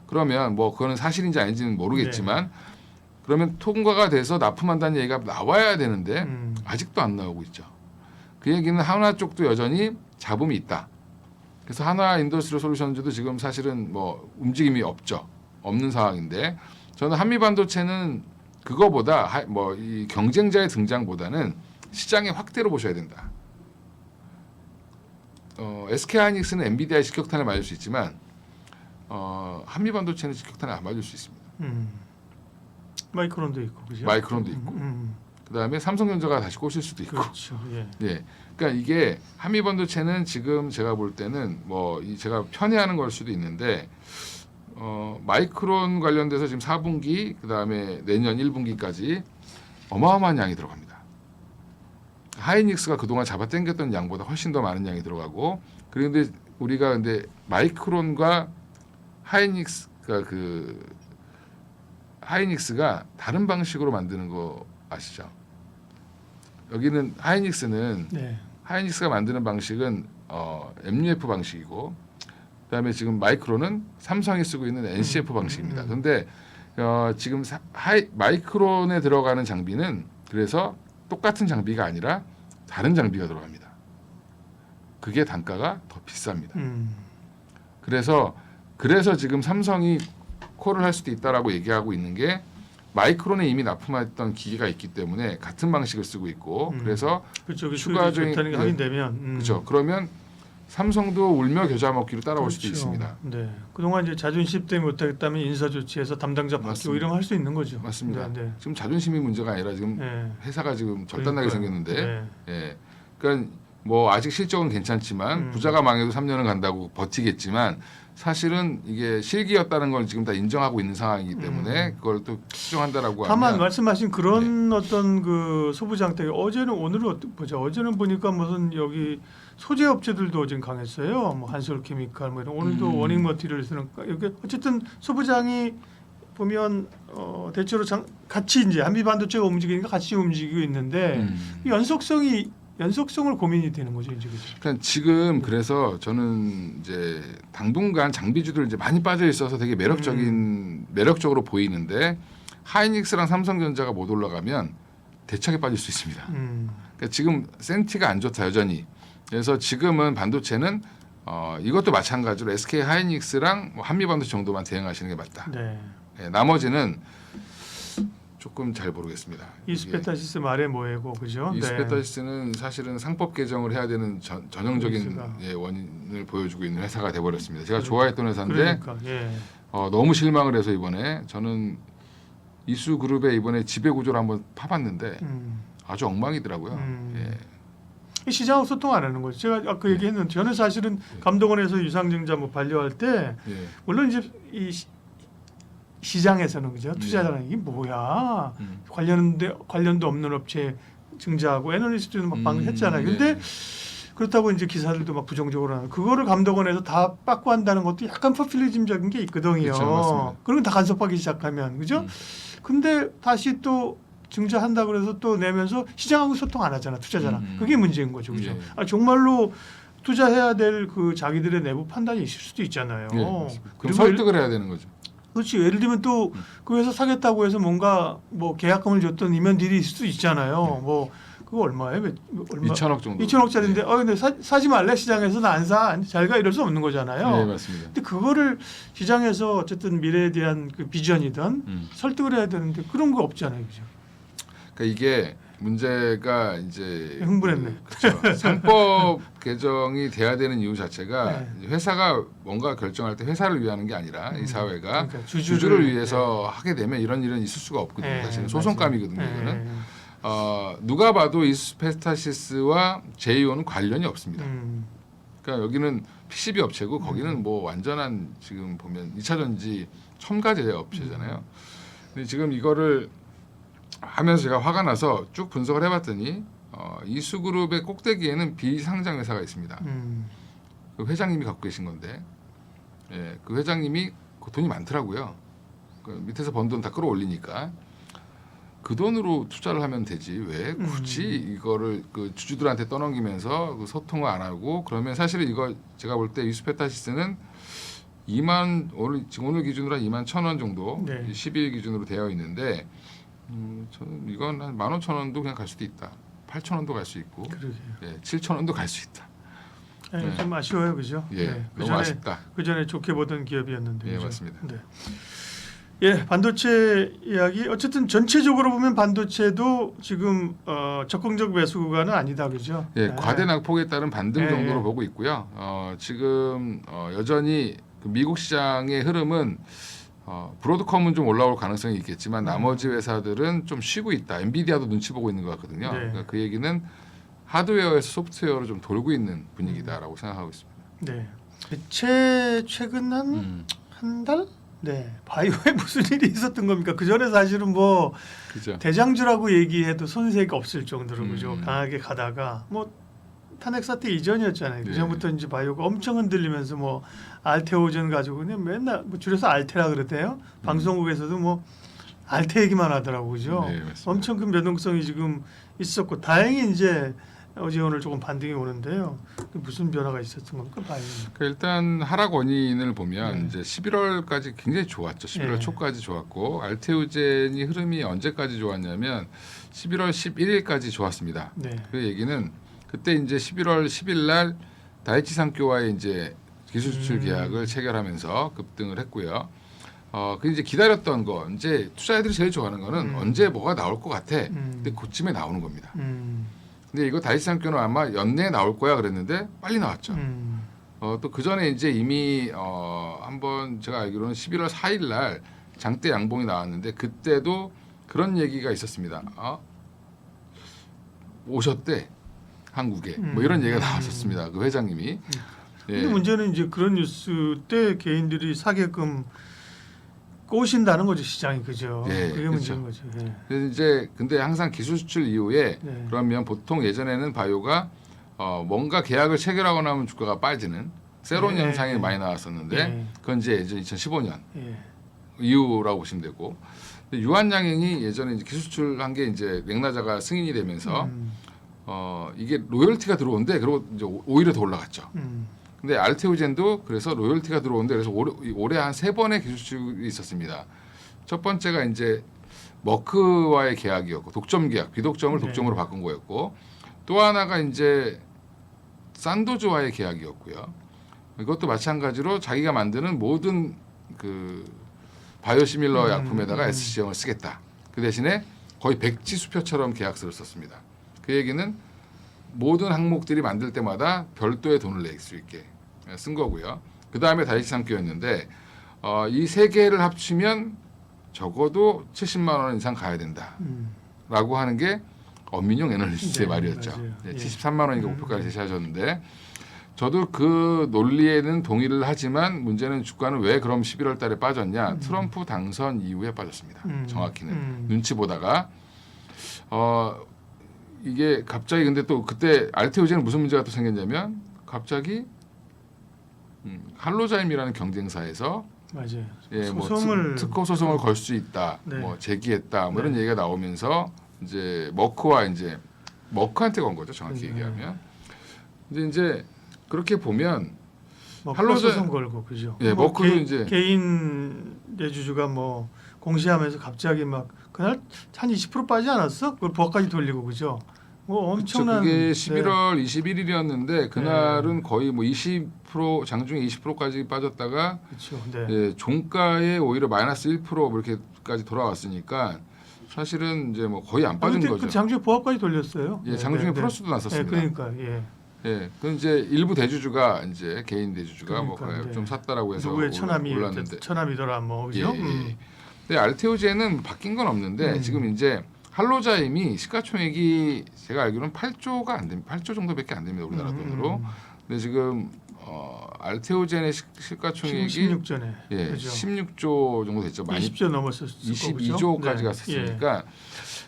그러면 뭐 그거는 사실인지 아닌지는 모르겠지만 그러면 통과가 돼서 납품한다는 얘기가 나와야 되는데 아직도 안 나오고 있죠. 그 얘기는 하나 쪽도 여전히 잡음이 있다. 그래서 하나 인더스트리얼 솔루션즈도 지금 사실은 뭐 움직임이 없는 상황인데 저는 한미 반도체는 그거보다 뭐 이 경쟁자의 등장보다는 시장의 확대로 보셔야 된다. SK하이닉스는 엔비디아의 직격탄을 맞을 수 있지만 한미 반도체는 직격탄을 안 맞을 수 있습니다. 마이크론도 있고, 그죠? 마이크론도 있고, 그다음에 삼성전자가 다시 꽂힐 수도 있고. 그렇죠. 예. 예. 그러니까 이게 한미 반도체는 지금 제가 볼 때는 뭐 제가 편애하는 걸 수도 있는데 마이크론 관련돼서 지금 4분기 그다음에 내년 1분기까지 어마어마한 양이 들어갑니다. 하이닉스가 그동안 잡아당겼던 양보다 훨씬 더 많은 양이 들어가고 그런데 우리가 근데 마이크론과 하이닉스가 하이닉스가 다른 방식으로 만드는 거 아시죠? 여기는 하이닉스는 네. 하이닉스가 만드는 방식은 MUF 방식이고 그다음에 지금 마이크론은 삼성이 쓰고 있는 NCF 방식입니다. 그런데 지금 마이크론에 들어가는 장비는 그래서 똑같은 장비가 아니라 다른 장비가 들어갑니다. 그게 단가가 더 비쌉니다. 그래서 지금 삼성이 콜을 할 수도 있다라고 얘기하고 있는 게 마이크론에 이미 납품했던 기계가 있기 때문에 같은 방식을 쓰고 있고 그래서 그쪽이 추가적인 좋다는 게 확인되면 그렇죠. 그러면 삼성도 울며 겨자 먹기로 따라올 그렇죠. 수도 있습니다. 네. 그동안 이제 자존심 때문에 못하겠다면 인사 조치해서 담당자 바뀌고 맞습니다. 이런 거 할 수 있는 거죠. 맞습니다. 네, 네. 지금 자존심이 문제가 아니라 지금 네. 회사가 지금 절단나게 그러니까요. 생겼는데, 네. 예, 그러니까 뭐 아직 실적은 괜찮지만 부자가 망해도 3년은 간다고 버티겠지만 사실은 이게 실기였다는 걸 지금 다 인정하고 있는 상황이기 때문에 그걸 또 추정한다라고 다만 하면 말씀하신 그런 어떤 그 소부장택 어제는 오늘은 보자. 어제는 보니까 무슨 여기 소재 업체들도 지금 강했어요. 뭐 한솔케미칼 뭐 이런 오늘도 워닝 머티리얼스는 이렇게 어쨌든 소부장이 보면 대체로 같이 이제 한미 반도체가 움직이니까 같이 움직이고 있는데 이 연속성을 고민이 되는 거죠, 이제 그죠? 그러니까 지금 그래서 저는 이제 당분간 장비주들 이제 많이 빠져 있어서 되게 매력적으로 보이는데 하이닉스랑 삼성전자가 못 올라가면 대차게 빠질 수 있습니다. 그러니까 지금 센티가 안 좋다 여전히. 그래서 지금은 반도체는 이것도 마찬가지로 SK 하이닉스랑 뭐 한미 반도체 정도만 대응하시는 게 맞다. 네. 예, 나머지는 조금 잘 모르겠습니다. 이스페타시스 말에 뭐예고 그죠? 이스페타시스는 사실은 상법 개정을 해야 되는 전형적인 그러니까. 원인을 보여주고 있는 회사가 돼버렸습니다. 제가 좋아했던 회사인데 그러니까 예. 너무 실망을 해서 이번에 저는 이수그룹의 이번에 지배구조를 한번 파봤는데 아주 엉망이더라고요. 예. 시장하고 소통 안 하는 거죠. 제가 아까 얘기했는데 저는 사실은 감독원에서 유상증자 뭐 반려할 때 예. 물론 이제 이 시장에서는 그죠 투자자는 이게 뭐야 관련도 없는 업체 증자하고 애널리스트는 막 방했잖아요. 근데 그렇다고 이제 기사들도 막 부정적으로 하는 그거를 감독원에서 다 빠꾸 한다는 것도 약간 포퓰리즘적인 게 있거든요. 그렇죠, 맞습니다. 그런 다 간섭하기 시작하면 그죠? 근데 다시 또 증자한다 그래서 또 내면서 시장하고 소통 안 하잖아 투자자랑. 그게 문제인 거죠, 그죠? 예. 정말로 투자해야 될 그 자기들의 내부 판단이 있을 수도 있잖아요. 예, 맞습니다. 그럼 그리고 설득을 해야 되는 거죠. 그렇지. 예를 들면 또 그 회사 사겠다고 해서 뭔가 뭐 계약금을 줬던 임원들이 있을 수도 있잖아요. 뭐 그거 얼마예요? 얼마? 2천억 정도. 2천억짜리인데 근데 사지 말래 시장에서 나 안 사. 잘 가 이럴 수 없는 거잖아요. 네, 맞습니다. 근데 그거를 시장에서 어쨌든 미래에 대한 그 비전이든 설득을 해야 되는데 그런 거 없잖아요. 그죠? 그러니까 이게 문제가 이제 흥분했네. 그렇죠. 상법 개정이 돼야 되는 이유 자체가 네. 회사가 뭔가 결정할 때 회사를 위하는 게 아니라 이 사회가 그러니까 주주를 위해서 하게 되면 이런 일은 있을 수가 없거든요. 네, 사실은 맞아요. 소송감이거든요. 네. 이거는 누가 봐도 이스페타시스와 제이오는 관련이 없습니다. 그러니까 여기는 PCB 업체고 거기는 뭐 완전한 지금 보면 2차 전지 첨가제 업체잖아요. 근데 지금 이거를 하면서 제가 화가 나서 쭉 분석을 해봤더니 이수그룹의 꼭대기에는 비상장 회사가 있습니다. 그 회장님이 갖고 계신 건데, 예, 그 회장님이 그 돈이 많더라고요. 그 밑에서 번 돈 다 끌어올리니까 그 돈으로 투자를 하면 되지 왜 굳이 이거를 그 주주들한테 떠넘기면서 그 소통을 안 하고 그러면 사실은 이거 제가 볼 때 이스페타시스는 2만 오늘 기준으로 한 2만 1,000원 정도, 네. 10일 기준으로 되어 있는데. 저는 이건 한 15,000원도 그냥 갈 수도 있다. 8,000원도 갈 수 있고, 그러게요. 예, 7,000원도 갈 수 있다. 네. 좀 아쉬워요, 그죠? 예, 네. 너무 아쉽다. 그 전에 좋게 보던 기업이었는데. 예, 그죠? 맞습니다. 네. 예, 반도체 이야기. 어쨌든 전체적으로 보면 반도체도 지금 적극적 매수 구간은 아니다, 그죠? 예, 네. 과대 낙폭에 따른 반등 예, 정도로 예. 보고 있고요. 지금 여전히 그 미국 시장의 흐름은 브로드컴은 좀 올라올 가능성이 있겠지만 나머지 회사들은 좀 쉬고 있다. 엔비디아도 눈치 보고 있는 것 같거든요. 네. 그러니까 그 얘기는 하드웨어에서 소프트웨어로 좀 돌고 있는 분위기다라고 생각하고 있습니다. 네. 최근 한 달? 네. 바이오에 무슨 일이 있었던 겁니까? 그 전에 사실은 뭐 그죠? 대장주라고 얘기해도 손색이 없을 정도로 그죠? 강하게 가다가 뭐 탄핵 사태 이전이었잖아요. 그 네. 전부터 이제 바이오가 엄청 흔들리면서 뭐 알테오전 가지고 그냥 맨날 뭐 줄여서 알테라 그랬대요. 방송국에서도 뭐 알테 얘기만 하더라고 그죠? 네, 맞습니다. 엄청 큰 변동성이 지금 있었고 다행히 이제 어제 오늘 조금 반등이 오는데요. 무슨 변화가 있었던 겁니까? 바이오. 그러니까 일단 하락 원인을 보면 네. 이제 11월까지 굉장히 좋았죠. 11월 네. 초까지 좋았고 알테오젠이 흐름이 언제까지 좋았냐면 11월 11일까지 좋았습니다. 네. 그 얘기는 그때 이제 11월 10일 날 다이치 산교와의 이제 기술 수출 계약을 체결하면서 급등을 했고요. 그 이제 기다렸던 거 이제 투자자들이 제일 좋아하는 거는 언제 뭐가 나올 것 같아. 근데 그쯤에 나오는 겁니다. 근데 이거 다이치 산교는 아마 연내에 나올 거야 그랬는데 빨리 나왔죠. 또 그 전에 이제 이미 한번 제가 알기로는 11월 4일 날 장대 양봉이 나왔는데 그때도 그런 얘기가 있었습니다. 오셨대 한국에 뭐 이런 얘기가 나왔었습니다. 그 회장님이. 근데 문제는 이제 그런 뉴스 때 개인들이 사게끔 꼬신다는 거죠, 시장이. 그죠? 예, 그게 그렇죠. 문제인 거죠. 예. 그래서 이제 근데 항상 기술 수출 이후에 네. 그러면 보통 예전에는 바이오가 뭔가 계약을 체결하고 나면 주가가 빠지는 세론 네, 현상이 네. 많이 나왔었는데 네. 그건 이제 2015년 예. 이후라고 보시면 되고 유한양행이 예전에 이제 기술 수출한 게 이제 맥나자가 승인이 되면서 이게 로열티가 들어오는데 그리고 이제 오히려 더 올라갔죠. 근데 알테오젠도 그래서 로열티가 들어오는데 그래서 올해 한 3번의 기술 수출이 있었습니다. 첫 번째가 이제 머크와의 계약이었고 독점 계약, 비독점을 네. 독점으로 바꾼 거였고 또 하나가 이제 산도즈와의 계약이었고요. 이것도 마찬가지로 자기가 만드는 모든 그 바이오시밀러 약품에다가 SC형을 쓰겠다. 그 대신에 거의 백지 수표처럼 계약서를 썼습니다. 그 얘기는 모든 항목들이 만들 때마다 별도의 돈을 낼 수 있게 쓴 거고요. 그 다음에 다이치 산교였는데 이 세 개를 합치면 적어도 70만 원 이상 가야 된다라고 하는 게 엄민용 애널리스트의 네, 말이었죠. 맞아요. 네, 예. 73만 원인가 목표가를 제시하셨는데 저도 그 논리에는 동의를 하지만 문제는 주가는 왜 그럼 11월 달에 빠졌냐. 트럼프 당선 이후에 빠졌습니다. 정확히는. 눈치 보다가 이게 갑자기 근데 또 그때 알테오젠은 무슨 문제가 또 생겼냐면 갑자기 할로자임이라는 경쟁사에서 맞아요. 소송을 뭐 특허 소송을 걸 수 있다, 네. 뭐 제기했다, 뭐 네. 이런 얘기가 나오면서 이제 머크와 이제 머크한테 건 거죠, 정확히 얘기하면. 근데 이제 그렇게 보면 할로자 소송 걸고 그죠. 예, 뭐 머크도 이제 개인 대주주가 뭐 공시하면서 갑자기 막 그날 한 20% 빠지지 않았어? 그걸 부하까지 돌리고 그죠. 뭐 엄청난. 그게 11월 21일이었는데 그날은 거의 뭐 20% 장중에 20%까지 빠졌다가 그렇죠. 네. 예, 종가에 오히려 마이너스 1% 이렇게까지 돌아왔으니까 사실은 이제 뭐 거의 안 빠진 그때 거죠. 그 장주에 부하까지 돌렸어요. 예, 장중에 플러스도 났었습니다. 그러니까 예. 예, 그 이제 일부 대주주가 이제 개인 대주주가 뭐 그러니까, 네. 좀 샀다라고 해서 누구의 처남이 올랐는데. 처남이더라 뭐 그죠. 예, 예. 근데 알테오젠은 바뀐 건 없는데 지금 이제 할로자임이 시가총액이 제가 알기로는 8조가 안 됩니다. 8조 정도밖에 안 됩니다. 우리나라 돈으로. 근데 지금 알테오젠의 시가총액이 16전에 예, 그죠. 16조 정도 됐죠. 많이 20조 넘었을 거죠. 22조까지 네. 갔었으니까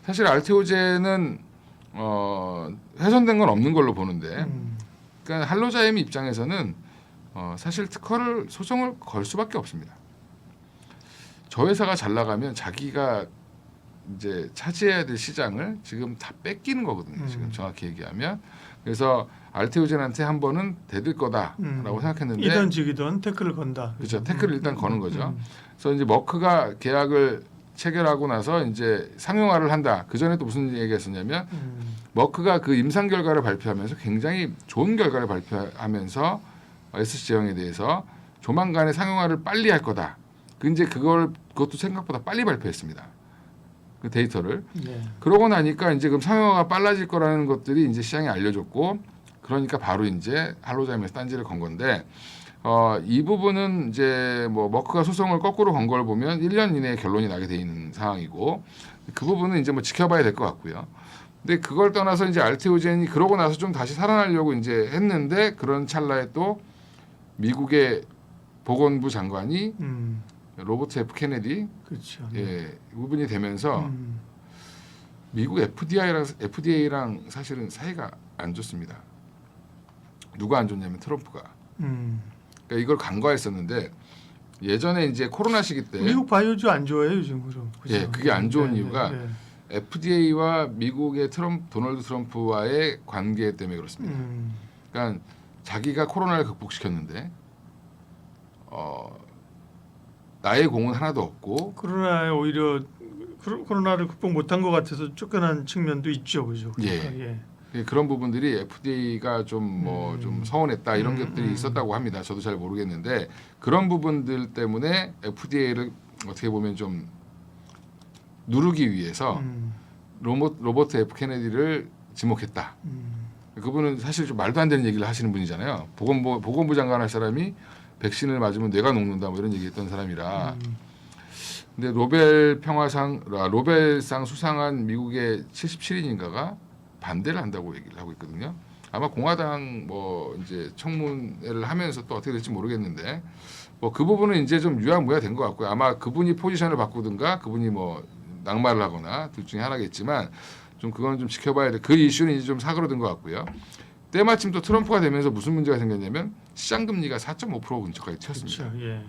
사실 알테오젠은 훼손된 건 없는 걸로 보는데 그러니까 할로자임 입장에서는 사실 특허를 소송을 걸 수밖에 없습니다. 저 회사가 잘 나가면 자기가 이제 차지해야 될 시장을 지금 다 뺏기는 거거든요. 지금 정확히 얘기하면. 그래서 알테오젠한테 한 번은 대들 거다라고 생각했는데 이던 지기던 태클을 건다. 그렇죠. 태클을 일단 거는 거죠. 그래서 이제 머크가 계약을 체결하고 나서 이제 상용화를 한다. 그 전에 또 무슨 얘기했었냐면 머크가 그 임상 결과를 발표하면서 굉장히 좋은 결과를 발표하면서 SC형에 대해서 조만간에 상용화를 빨리 할 거다. 그 이제 그것도 생각보다 빨리 발표했습니다. 그 데이터를. 네. 그러고 나니까 이제 그럼 상용화가 빨라질 거라는 것들이 이제 시장에 알려졌고 그러니까 바로 이제 할로자임에서 딴지를 건 건데 이 부분은 이제 뭐 머크가 소송을 거꾸로 건 걸 보면 1년 이내에 결론이 나게 돼 있는 상황이고 그 부분은 이제 뭐 지켜봐야 될 것 같고요. 근데 그걸 떠나서 이제 알테오젠이 그러고 나서 좀 다시 살아나려고 이제 했는데 그런 찰나에 또 미국의 보건부 장관이 로버트 F 케네디 그렇죠. 예, 이분이 되면서 미국 FDA랑 사실은 사이가 안 좋습니다. 누가 안 좋냐면 트럼프가. 그러니까 이걸 간과했었는데 예전에 이제 코로나 시기 때 미국 바이오주 안 좋아해요 지금 그럼. 그죠? 예, 그게 안 좋은 네, 이유가 네, FDA와 미국의 도널드 트럼프와의 관계 때문에 그렇습니다. 그러니까 자기가 코로나를 극복시켰는데 나의 공은 하나도 없고 코로나에 오히려 코로나를 극복 못한 것 같아서 쫓겨난 측면도 있죠, 그죠? 그러니까, 그런 부분들이 FDA가 좀 좀 서운했다 이런 것들이 있었다고 합니다. 저도 잘 모르겠는데 그런 부분들 때문에 FDA를 어떻게 보면 좀 누르기 위해서 로버트 F 케네디를 지목했다. 그분은 사실 좀 말도 안 되는 얘기를 하시는 분이잖아요. 보건부 장관 할 사람이 백신을 맞으면 뇌가 녹는다 뭐 이런 얘기했던 사람이라. 근데 노벨상 수상한 미국의 77인인가가 반대를 한다고 얘기를 하고 있거든요. 아마 공화당 뭐 이제 청문회를 하면서 또 어떻게 될지 모르겠는데 뭐 그 부분은 이제 좀 유야무야 된 것 같고요. 아마 그분이 포지션을 바꾸든가 그분이 뭐 낙마를 하거나 둘 중에 하나겠지만 좀 그건 좀 지켜봐야 돼. 그 이슈는 이제 좀 사그러든 것 같고요. 때마침 또 트럼프가 되면서 무슨 문제가 생겼냐면 시장 금리가 4.5% 근처까지 튀었습니다. 그렇죠. 예.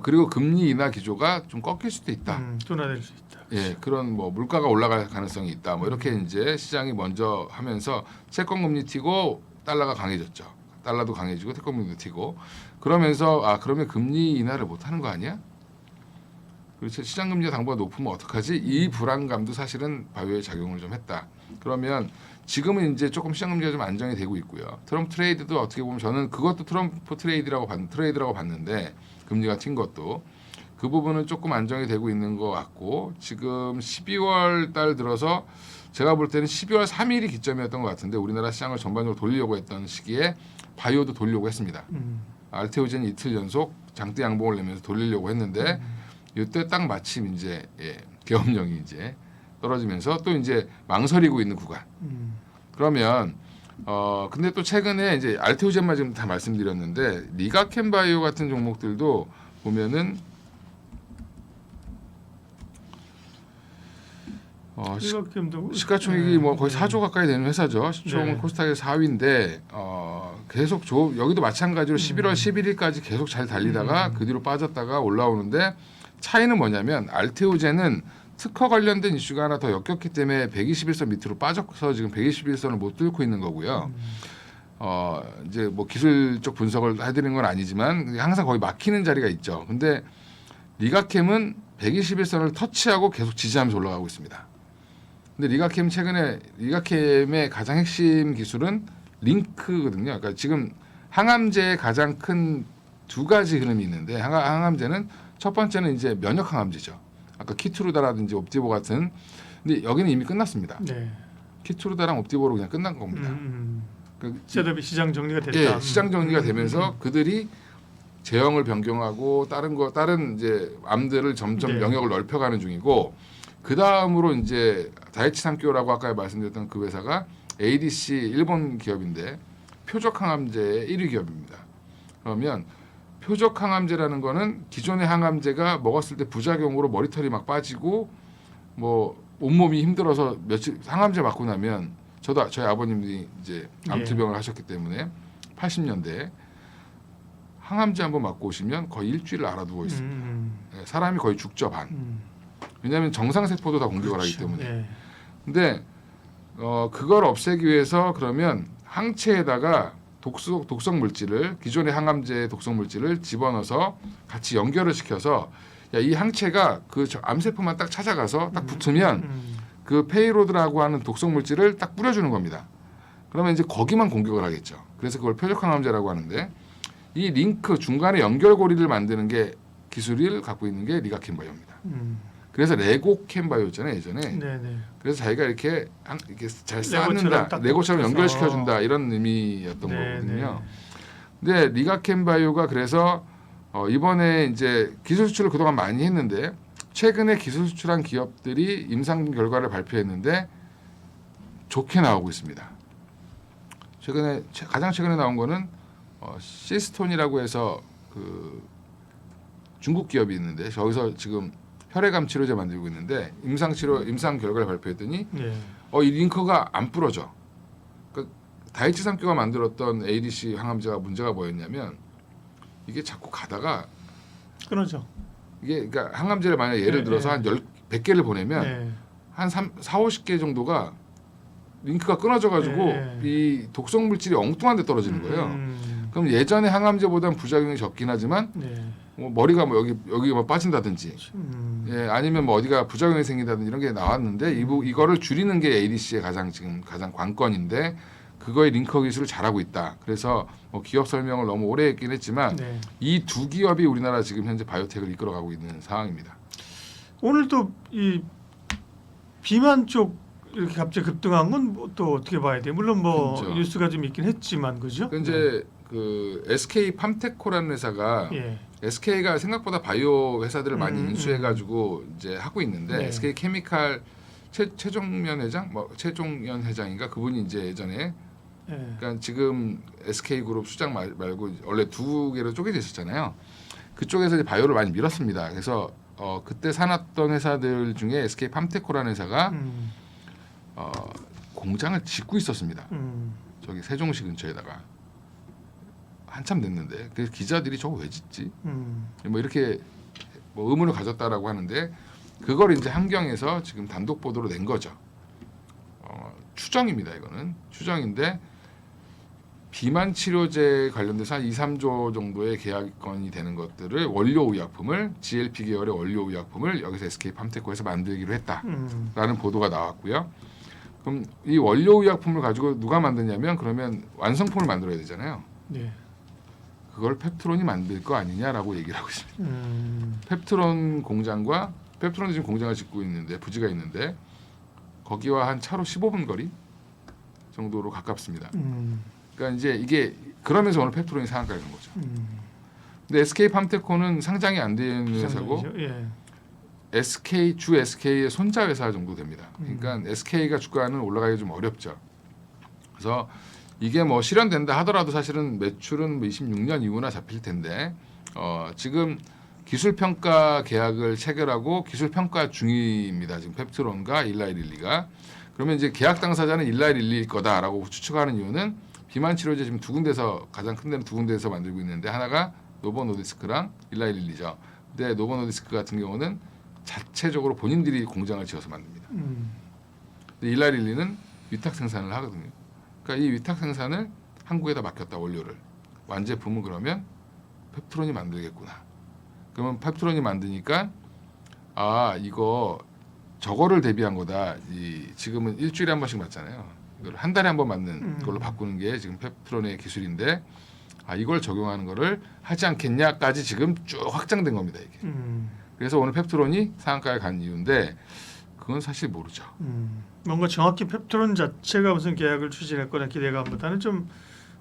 그리고 금리 인하 기조가 좀 꺾일 수도 있다. 둔화될 수 있다. 예, 그런 뭐 물가가 올라갈 가능성이 있다. 뭐 이렇게 이제 시장이 먼저 하면서 채권 금리 튀고 달러가 강해졌죠. 달러도 강해지고 채권 금리도 튀고 그러면서 그러면 금리 인하를 못 하는 거 아니야? 그렇죠. 시장 금리가 당분간 높으면 어떡하지? 이 불안감도 사실은 바이오에 작용을 좀 했다. 그러면 지금은 이제 조금 시장 금리가 좀 안정이 되고 있고요. 트럼프 트레이드도 어떻게 보면 저는 그것도 트럼프 트레이드라고 봤는데 금리가 튄 것도 그 부분은 조금 안정이 되고 있는 것 같고 지금 12월 달 들어서 제가 볼 때는 12월 3일이 기점이었던 것 같은데 우리나라 시장을 전반적으로 돌리려고 했던 시기에 바이오도 돌리려고 했습니다. 알테오젠이 이틀 연속 장대 양봉을 내면서 돌리려고 했는데 이때 딱 마침 이제 계엄령이 이제 떨어지면서 또 이제 망설이고 있는 구간. 그러면 근데 또 최근에 이제 알테오젠만 지금 다 말씀드렸는데 리가켄바이오 같은 종목들도 보면은 시가총액이 뭐 거의 4조 가까이 되는 회사죠. 시총 코스닥의 4위인데 계속 여기도 마찬가지로 11월 11일까지 계속 잘 달리다가 그 뒤로 빠졌다가 올라오는데 차이는 뭐냐면 알테오젠은 특허 관련된 이슈가 하나 더 엮였기 때문에 121선 밑으로 빠져서 지금 121선을 못 뚫고 있는 거고요. 이제 뭐 기술적 분석을 해드리는 건 아니지만 항상 거의 막히는 자리가 있죠. 근데 리가캠은 121선을 터치하고 계속 지지하면서 올라가고 있습니다. 근데 리가캠의 가장 핵심 기술은 링크거든요. 그러니까 지금 항암제의 가장 큰 두 가지 흐름이 있는데 항암제는 첫 번째는 이제 면역 항암제죠. 아까 키투르다라든지 옵디보 같은. 근데 여기는 이미 끝났습니다. 네. 키투르다랑 옵디보로 그냥 끝난 겁니다. 셋업이 시장 정리가 됐다. 예, 시장 정리가 되면서 그들이 제형을 변경하고 다른 이제 암들을 점점 영역을 넓혀가는 중이고 그 다음으로 이제 다이치 산키오라고 아까 말씀드렸던 그 회사가 ADC 일본 기업인데 표적 항암제의 1위 기업입니다. 그러면 표적 항암제라는 거는 기존의 항암제가 먹었을 때 부작용으로 머리털이 막 빠지고 뭐 온몸이 힘들어서 며칠 항암제 맞고 나면 저희 아버님이 이제 암투병을 하셨기 때문에 80년대에 항암제 한번 맞고 오시면 거의 일주일 알아두고 있습니다. 사람이 거의 죽죠 반. 왜냐하면 정상세포도 다 공격을 하기 때문에. 근데 그걸 없애기 위해서 그러면 항체에다가 독성 물질을 기존의 항암제의 독성 물질을 집어넣어서 같이 연결을 시켜서 이 항체가 그 암세포만 딱 찾아가서 딱 붙으면 그 페이로드라고 하는 독성 물질을 딱 뿌려주는 겁니다. 그러면 이제 거기만 공격을 하겠죠. 그래서 그걸 표적 항암제라고 하는데 이 링크 중간에 연결고리를 만드는 게 기술을 갖고 있는 게 리가켄바이오입니다. 그래서 레고켄바이오였잖아요 예전에. 네네. 그래서 자기가 이렇게 잘 쌓는다, 레고처럼 연결시켜준다 이런 의미였던 거거든요. 근데 리가켄바이오가 그래서 이번에 이제 기술 수출을 그동안 많이 했는데 최근에 기술 수출한 기업들이 임상 결과를 발표했는데 좋게 나오고 있습니다. 가장 최근에 나온 거는 시스톤이라고 해서 그 중국 기업이 있는데 저기서 지금 혈액암 치료제 만들고 있는데 임상 결과를 발표했더니 이 링커가 안 부러져. 그러니까 다이치 산키오가 만들었던 ADC 항암제가 문제가 뭐였냐면 이게 자꾸 가다가 끊어져. 이게 그러니까 항암제를 만약 예를 들어서 한 100개를 보내면 한 4, 50개 정도가 링크가 끊어져가지고 네. 이 독성 물질이 엉뚱한 데 떨어지는 거예요. 그럼 예전에 항암제보다는 부작용이 적긴 하지만 네. 뭐 머리가 뭐 여기가 뭐 빠진다든지 예, 아니면 뭐 어디가 부작용이 생긴다든지 이런 게 나왔는데 이거를 줄이는 게 ADC의 지금 가장 관건인데 그거의 링커 기술을 잘하고 있다. 그래서 뭐 기업 설명을 너무 오래 했긴 했지만 네. 이 두 기업이 우리나라 지금 현재 바이오텍을 이끌어가고 있는 상황입니다. 오늘 또 이 비만 쪽 이렇게 갑자기 급등한 건 또 어떻게 봐야 돼? 물론 뭐 그렇죠. 뉴스가 좀 있긴 했지만 그죠? 그 이제 그 SK 팜테코라는 회사가 예. SK가 생각보다 바이오 회사들을 많이 인수해가지고 이제 하고 있는데 네. SK 케미칼 최종면 회장, 뭐 최종연 회장인가 그분이 이제 예전에 예. 그러니까 지금 SK 그룹 수장 말고 원래 두 개로 쪼개져 있었잖아요. 그쪽에서 이제 바이오를 많이 밀었습니다. 그래서 그때 사놨던 회사들 중에 SK 팜테코라는 회사가 공장을 짓고 있었습니다. 저기 세종시 근처에다가 한참 됐는데 그래서 기자들이 저거 왜 짓지? 뭐 이렇게 뭐 의문을 가졌다라고 하는데 그걸 이제 한경에서 지금 단독 보도로 낸 거죠. 추정입니다. 이거는 추정인데 비만 치료제 관련돼서 한 2, 3조 정도의 계약건이 되는 것들을 원료 의약품을 GLP 계열의 원료 의약품을 여기서 SK 팜테코에서 만들기로 했다라는 보도가 나왔고요. 그럼 이 원료 의약품을 가지고 누가 만드냐면 그러면 완성품을 만들어야 되잖아요. 네. 그걸 펩트론이 만들 거 아니냐라고 얘기를 하고 있습니다. 펩트론 공장과 펩트론이 지금 공장을 짓고 있는데 부지가 있는데 거기와 한 차로 15분 거리 정도로 가깝습니다. 그러니까 이제 이게 그러면서 오늘 펩트론이 상한가에 간 거죠. 근데 SK 팜테코는 상장이 안 되는 회사고 예. SK의 손자 회사 정도 됩니다. 그러니까 SK가 주가는 올라가기 좀 어렵죠. 그래서 이게 뭐 실현된다 하더라도 사실은 매출은 뭐 26년 이후나 잡힐 텐데 지금 기술 평가 계약을 체결하고 기술 평가 중입니다. 지금 펩트론과 일라이릴리가. 그러면 이제 계약 당사자는 일라이릴리일 거다라고 추측하는 이유는 비만 치료제 지금 두 군데서 가장 큰 데는 두 군데에서 만들고 있는데 하나가 노보노디스크랑 일라이릴리죠. 근데 노보노디스크 같은 경우는 자체적으로 본인들이 공장을 지어서 만듭니다. 근데 일라이릴리는 위탁 생산을 하거든요. 그러니까 이 위탁 생산을 한국에다 맡겼다 원료를 완제품은 그러면 펩트론이 만들겠구나. 그러면 펩트론이 만드니까 이거 저거를 대비한 거다. 지금은 일주일에 한 번씩 맞잖아요. 이걸 한 달에 한 번 맞는 걸로 바꾸는 게 지금 펩트론의 기술인데 이걸 적용하는 거를 하지 않겠냐까지 지금 쭉 확장된 겁니다. 이게. 그래서 오늘 펩트론이 상한가에 간 이유인데 그건 사실 모르죠. 뭔가 정확히 펩트론 자체가 무슨 계약을 추진했거나 기대감보다는 좀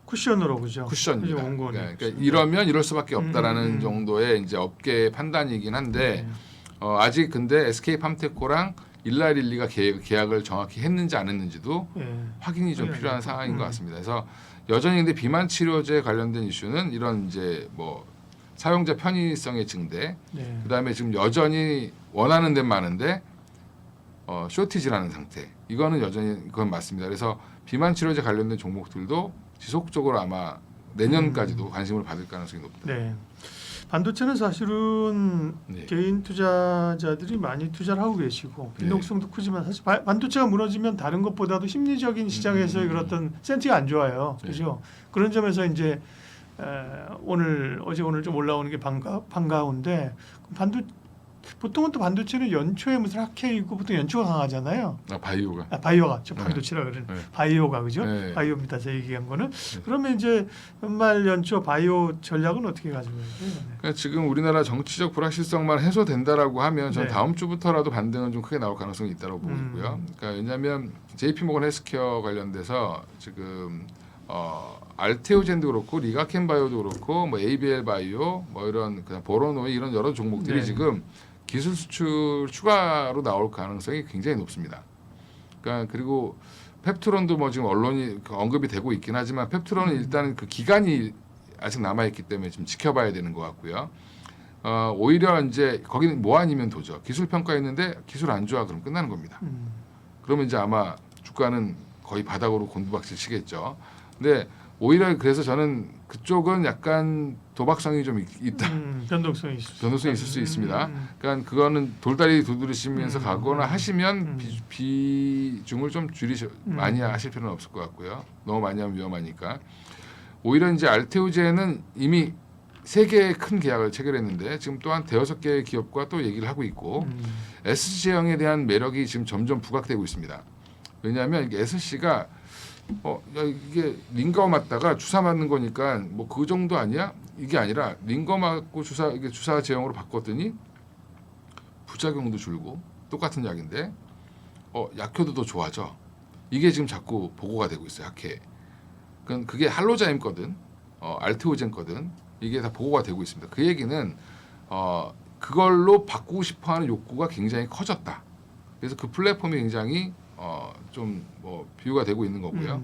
쿠션으로 그죠? 쿠션입니다. 온 거는. 그러니까 이러면 이럴 수밖에 없다라는 정도의 이제 업계 판단이긴 한데 아직 근데 SK 팜테코랑 일라릴리가 계약을 정확히 했는지 안 했는지도 확인이 좀 필요한 상황인 것 같습니다. 그래서 여전히 근데 비만 치료제 관련된 이슈는 이런 이제 뭐 사용자 편의성의 증대, 그다음에 지금 여전히 원하는 데는 많은데 쇼티지라는 상태. 이거는 여전히 그건 맞습니다. 그래서 비만 치료제 관련된 종목들도 지속적으로 아마 내년까지도 관심을 받을 가능성이 높다. 네. 반도체는 사실은 개인 투자자들이 많이 투자를 하고 계시고 변동성도 크지만 사실 반도체가 무너지면 다른 것보다도 심리적인 시장에서의 그런 센티가 안 좋아요. 그죠? 그런 점에서 이제 오늘 좀 올라오는 게 반가운데 보통은 또 반도체는 연초에 무슨 학회 있고 보통 연초가 강하잖아요. 바이오가 저 반도체라 그러는 바이오가 그죠? 바이오입니다. 제가 얘기한 거는 그러면 이제 연말 연초 바이오 전략은 어떻게 가지고 있어요? 그러니까 지금 우리나라 정치적 불확실성만 해소된다라고 하면 저는 다음 주부터라도 반등은 좀 크게 나올 가능성이 있다고 보고 있고요. 그러니까 왜냐하면 JP모건 헬스케어 관련돼서 지금 알테오젠도 그렇고 리가켄 바이오도 그렇고 뭐 ABL 바이오 뭐 이런 그냥 보로노이 이런 여러 종목들이 지금 기술 수출 추가로 나올 가능성이 굉장히 높습니다. 그러니까 그리고 펩트론도 뭐 지금 언론이 언급이 되고 있긴 하지만 펩트론은 일단 그 기간이 아직 남아 있기 때문에 좀 지켜봐야 되는 것 같고요. 오히려 이제 거기는 뭐 아니면 도죠. 기술 평가했는데 기술 안 좋아 그럼 끝나는 겁니다. 그러면 이제 아마 주가는 거의 바닥으로 곤두박질 치겠죠. 근데 오히려 그래서 저는 그쪽은 약간 도박성이 좀 있다. 변동성이 변동성이 있을 수 있습니다. 그러니까 그거는 돌다리 두드리시면서 가거나 하시면 비중을 좀 많이 하실 필요는 없을 것 같고요. 너무 많이 하면 위험하니까. 오히려 이제 알테오젠은 이미 3개의 큰 계약을 체결했는데 지금 또한 5개의 기업과 또 얘기를 하고 있고 SC제형에 대한 매력이 지금 점점 부각되고 있습니다. 왜냐하면 이게 SC가 야, 이게 링거 맞다가 주사 맞는 거니까 뭐 그 정도 아니야? 이게 아니라 링거 맞고 이게 주사 제형으로 바꿨더니 부작용도 줄고 똑같은 약인데 약효도 더 좋아져. 이게 지금 자꾸 보고가 되고 있어요. 약해. 그게 할로자임 거든 알테오젠 거든 이게 다 보고가 되고 있습니다. 그 얘기는 그걸로 바꾸고 싶어하는 욕구가 굉장히 커졌다. 그래서 그 플랫폼이 굉장히 좀 뭐 비유가 되고 있는 거고요.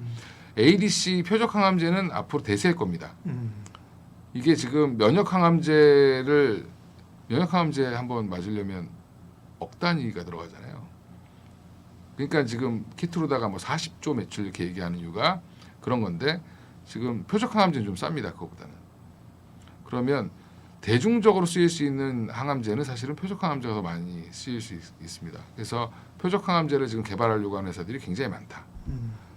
ADC 표적 항암제는 앞으로 대세일 겁니다. 이게 지금 면역 항암제 한번 맞으려면 억 단위가 들어가잖아요. 그러니까 지금 키트로다가 뭐 40조 매출 이렇게 얘기하는 이유가 그런 건데 지금 표적 항암제는 좀 쌉니다. 그거보다는. 그러면 대중적으로 쓰일 수 있는 항암제는 사실은 표적 항암제가 더 많이 쓰일 수 있습니다. 그래서 표적 항암제를 지금 개발하려고 하는 회사들이 굉장히 많다.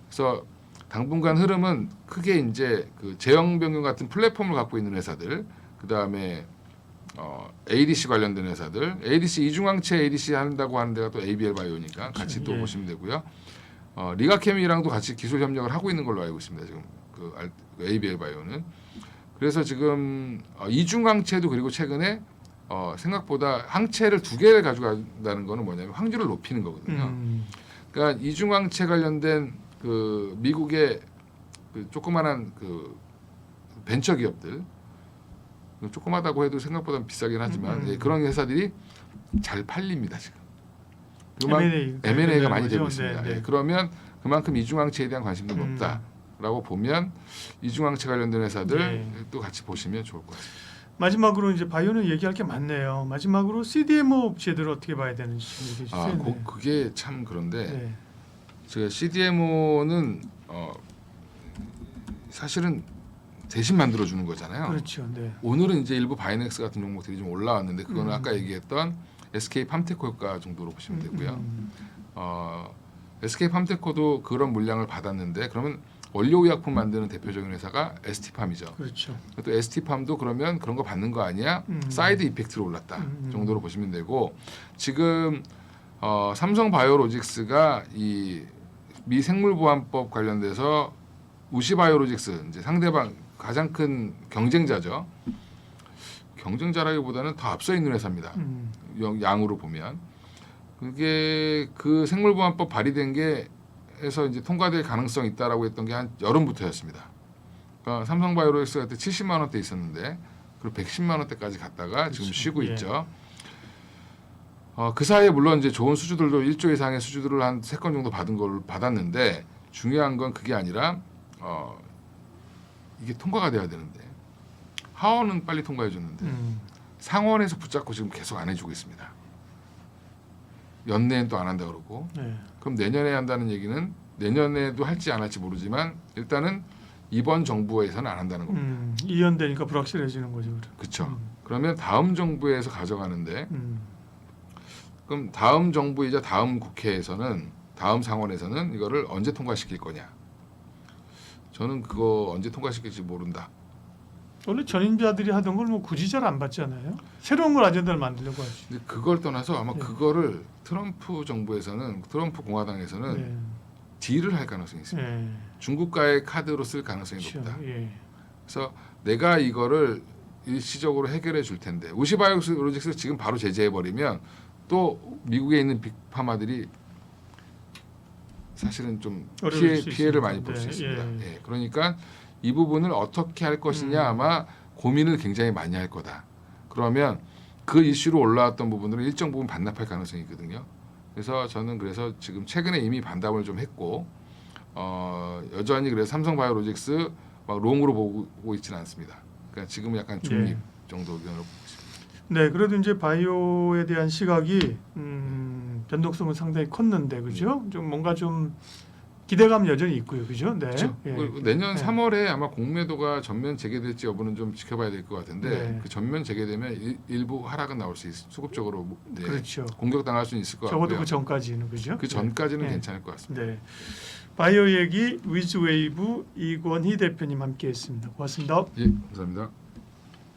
그래서 당분간 흐름은 크게 이제 그 제형 병균 같은 플랫폼을 갖고 있는 회사들, 그 다음에 ADC 관련된 회사들, ADC 이중항체 ADC 한다고 하는 데가 또 ABL 바이오니까 같이 또 보시면 되고요. 리가케미랑도 같이 기술 협력을 하고 있는 걸로 알고 있습니다. 지금 그 ABL 바이오는. 그래서 지금 이중항체도 그리고 최근에 생각보다 항체를 2개를 가져간다는 거는 뭐냐면 확률을 높이는 거거든요. 그러니까 이중항체 관련된 그 미국의 그 조그만한 그 벤처 기업들 조그마다고 해도 생각보다 비싸긴 하지만 그런 회사들이 잘 팔립니다 지금. M&A가 많이 되고 있습니다. 네. 그러면 그만큼 이중항체에 대한 관심도 높다라고 보면 이중항체 관련된 회사들 또 같이 보시면 좋을 것 같습니다. 마지막으로 이제 바이오는 얘기할 게 많네요. 마지막으로 CDMO 업체들을 어떻게 봐야 되는지 얘기해 주세요. 그게 참 그런데 제가 CDMO는 사실은 대신 만들어 주는 거잖아요. 그렇죠. 네. 오늘은 이제 일부 바이넥스 같은 종목들이 좀 올라왔는데 그거는 아까 얘기했던 SK 팜테코 효과 정도로 보시면 되고요. SK 팜테코도 그런 물량을 받았는데 그러면 원료의약품 만드는 대표적인 회사가 ST팜이죠. 그렇죠. 또 ST팜도 그러면 그런 거 받는 거 아니야? 사이드 이펙트로 올랐다 정도로 보시면 되고 지금 삼성바이오로직스가 이 미 생물보안법 관련돼서 우시바이오로직스 이제 상대방 가장 큰 경쟁자죠. 경쟁자라기보다는 더 앞서 있는 회사입니다. 양으로 보면 그게 그 생물보안법 발의된 게 해서 이제 통과될 가능성이 있다라고 했던 게 한 여름부터였습니다. 그러니까 삼성바이오로직스가 그때 70만 원대 있었는데 그리고 110만 원대까지 갔다가 지금 쉬고 있죠. 그 사이에 물론 이제 좋은 수주들도 1조 이상의 수주들을 한 3건 정도 받았는데 중요한 건 그게 아니라 이게 통과가 돼야 되는데 하원은 빨리 통과해 줬는데 상원에서 붙잡고 지금 계속 안 해주고 있습니다. 연내엔 또 안 한다 그러고 그럼 내년에 한다는 얘기는 내년에도 할지 안 할지 모르지만 일단은 이번 정부에서는 안 한다는 겁니다. 2년 되니까 불확실해지는 거죠. 그렇죠. 그러면 다음 정부에서 가져가는데 그럼 다음 정부이자 다음 국회에서는 다음 상원에서는 이거를 언제 통과시킬 거냐? 저는 그거 언제 통과시킬지 모른다. 원래 전임자들이 하던 걸 뭐 굳이 잘 안 받잖아요. 새로운 걸 아젠다를 만들려고 하지. 근데 그걸 떠나서 아마 그거를 트럼프 정부에서는 트럼프 공화당에서는 딜을 할 가능성이 있습니다. 중국과의 카드로 쓸 가능성이 높다. 그래서 내가 이거를 일시적으로 해결해 줄 텐데 우시바이오로직스 지금 바로 제재해 버리면 또 미국에 있는 빅파마들이 사실은 좀 피해를 많이 볼 수 있습니다. 그러니까 이 부분을 어떻게 할 것이냐 아마 고민을 굉장히 많이 할 거다. 그러면 그 이슈로 올라왔던 부분들은 일정 부분 반납할 가능성이 있거든요. 그래서 저는 그래서 지금 최근에 이미 반납을 좀 했고 여전히 그래서 삼성바이오로직스 막 롱으로 보고 있지는 않습니다. 그러니까 지금은 약간 중립 정도 의견을 보고 있습니다. 네, 그래도 이제 바이오에 대한 시각이 변동성은 상당히 컸는데 그죠? 좀 뭔가 좀 기대감 여전히 있고요, 그죠? 네. 그렇죠. 예. 그리고 내년 네. 3월에 아마 공매도가 전면 재개될지 여부는 좀 지켜봐야 될 것 같은데 네. 그 전면 재개되면 일부 하락은 나올 수 수급적으로 네, 그렇죠. 공격당할 수는 있을 것 적어도 같고요. 그 전까지는 그죠? 그 전까지는 네. 괜찮을 것 같습니다. 네. 바이오 얘기 위즈웨이브 이권희 대표님 함께했습니다. 고맙습니다. 예, 감사합니다.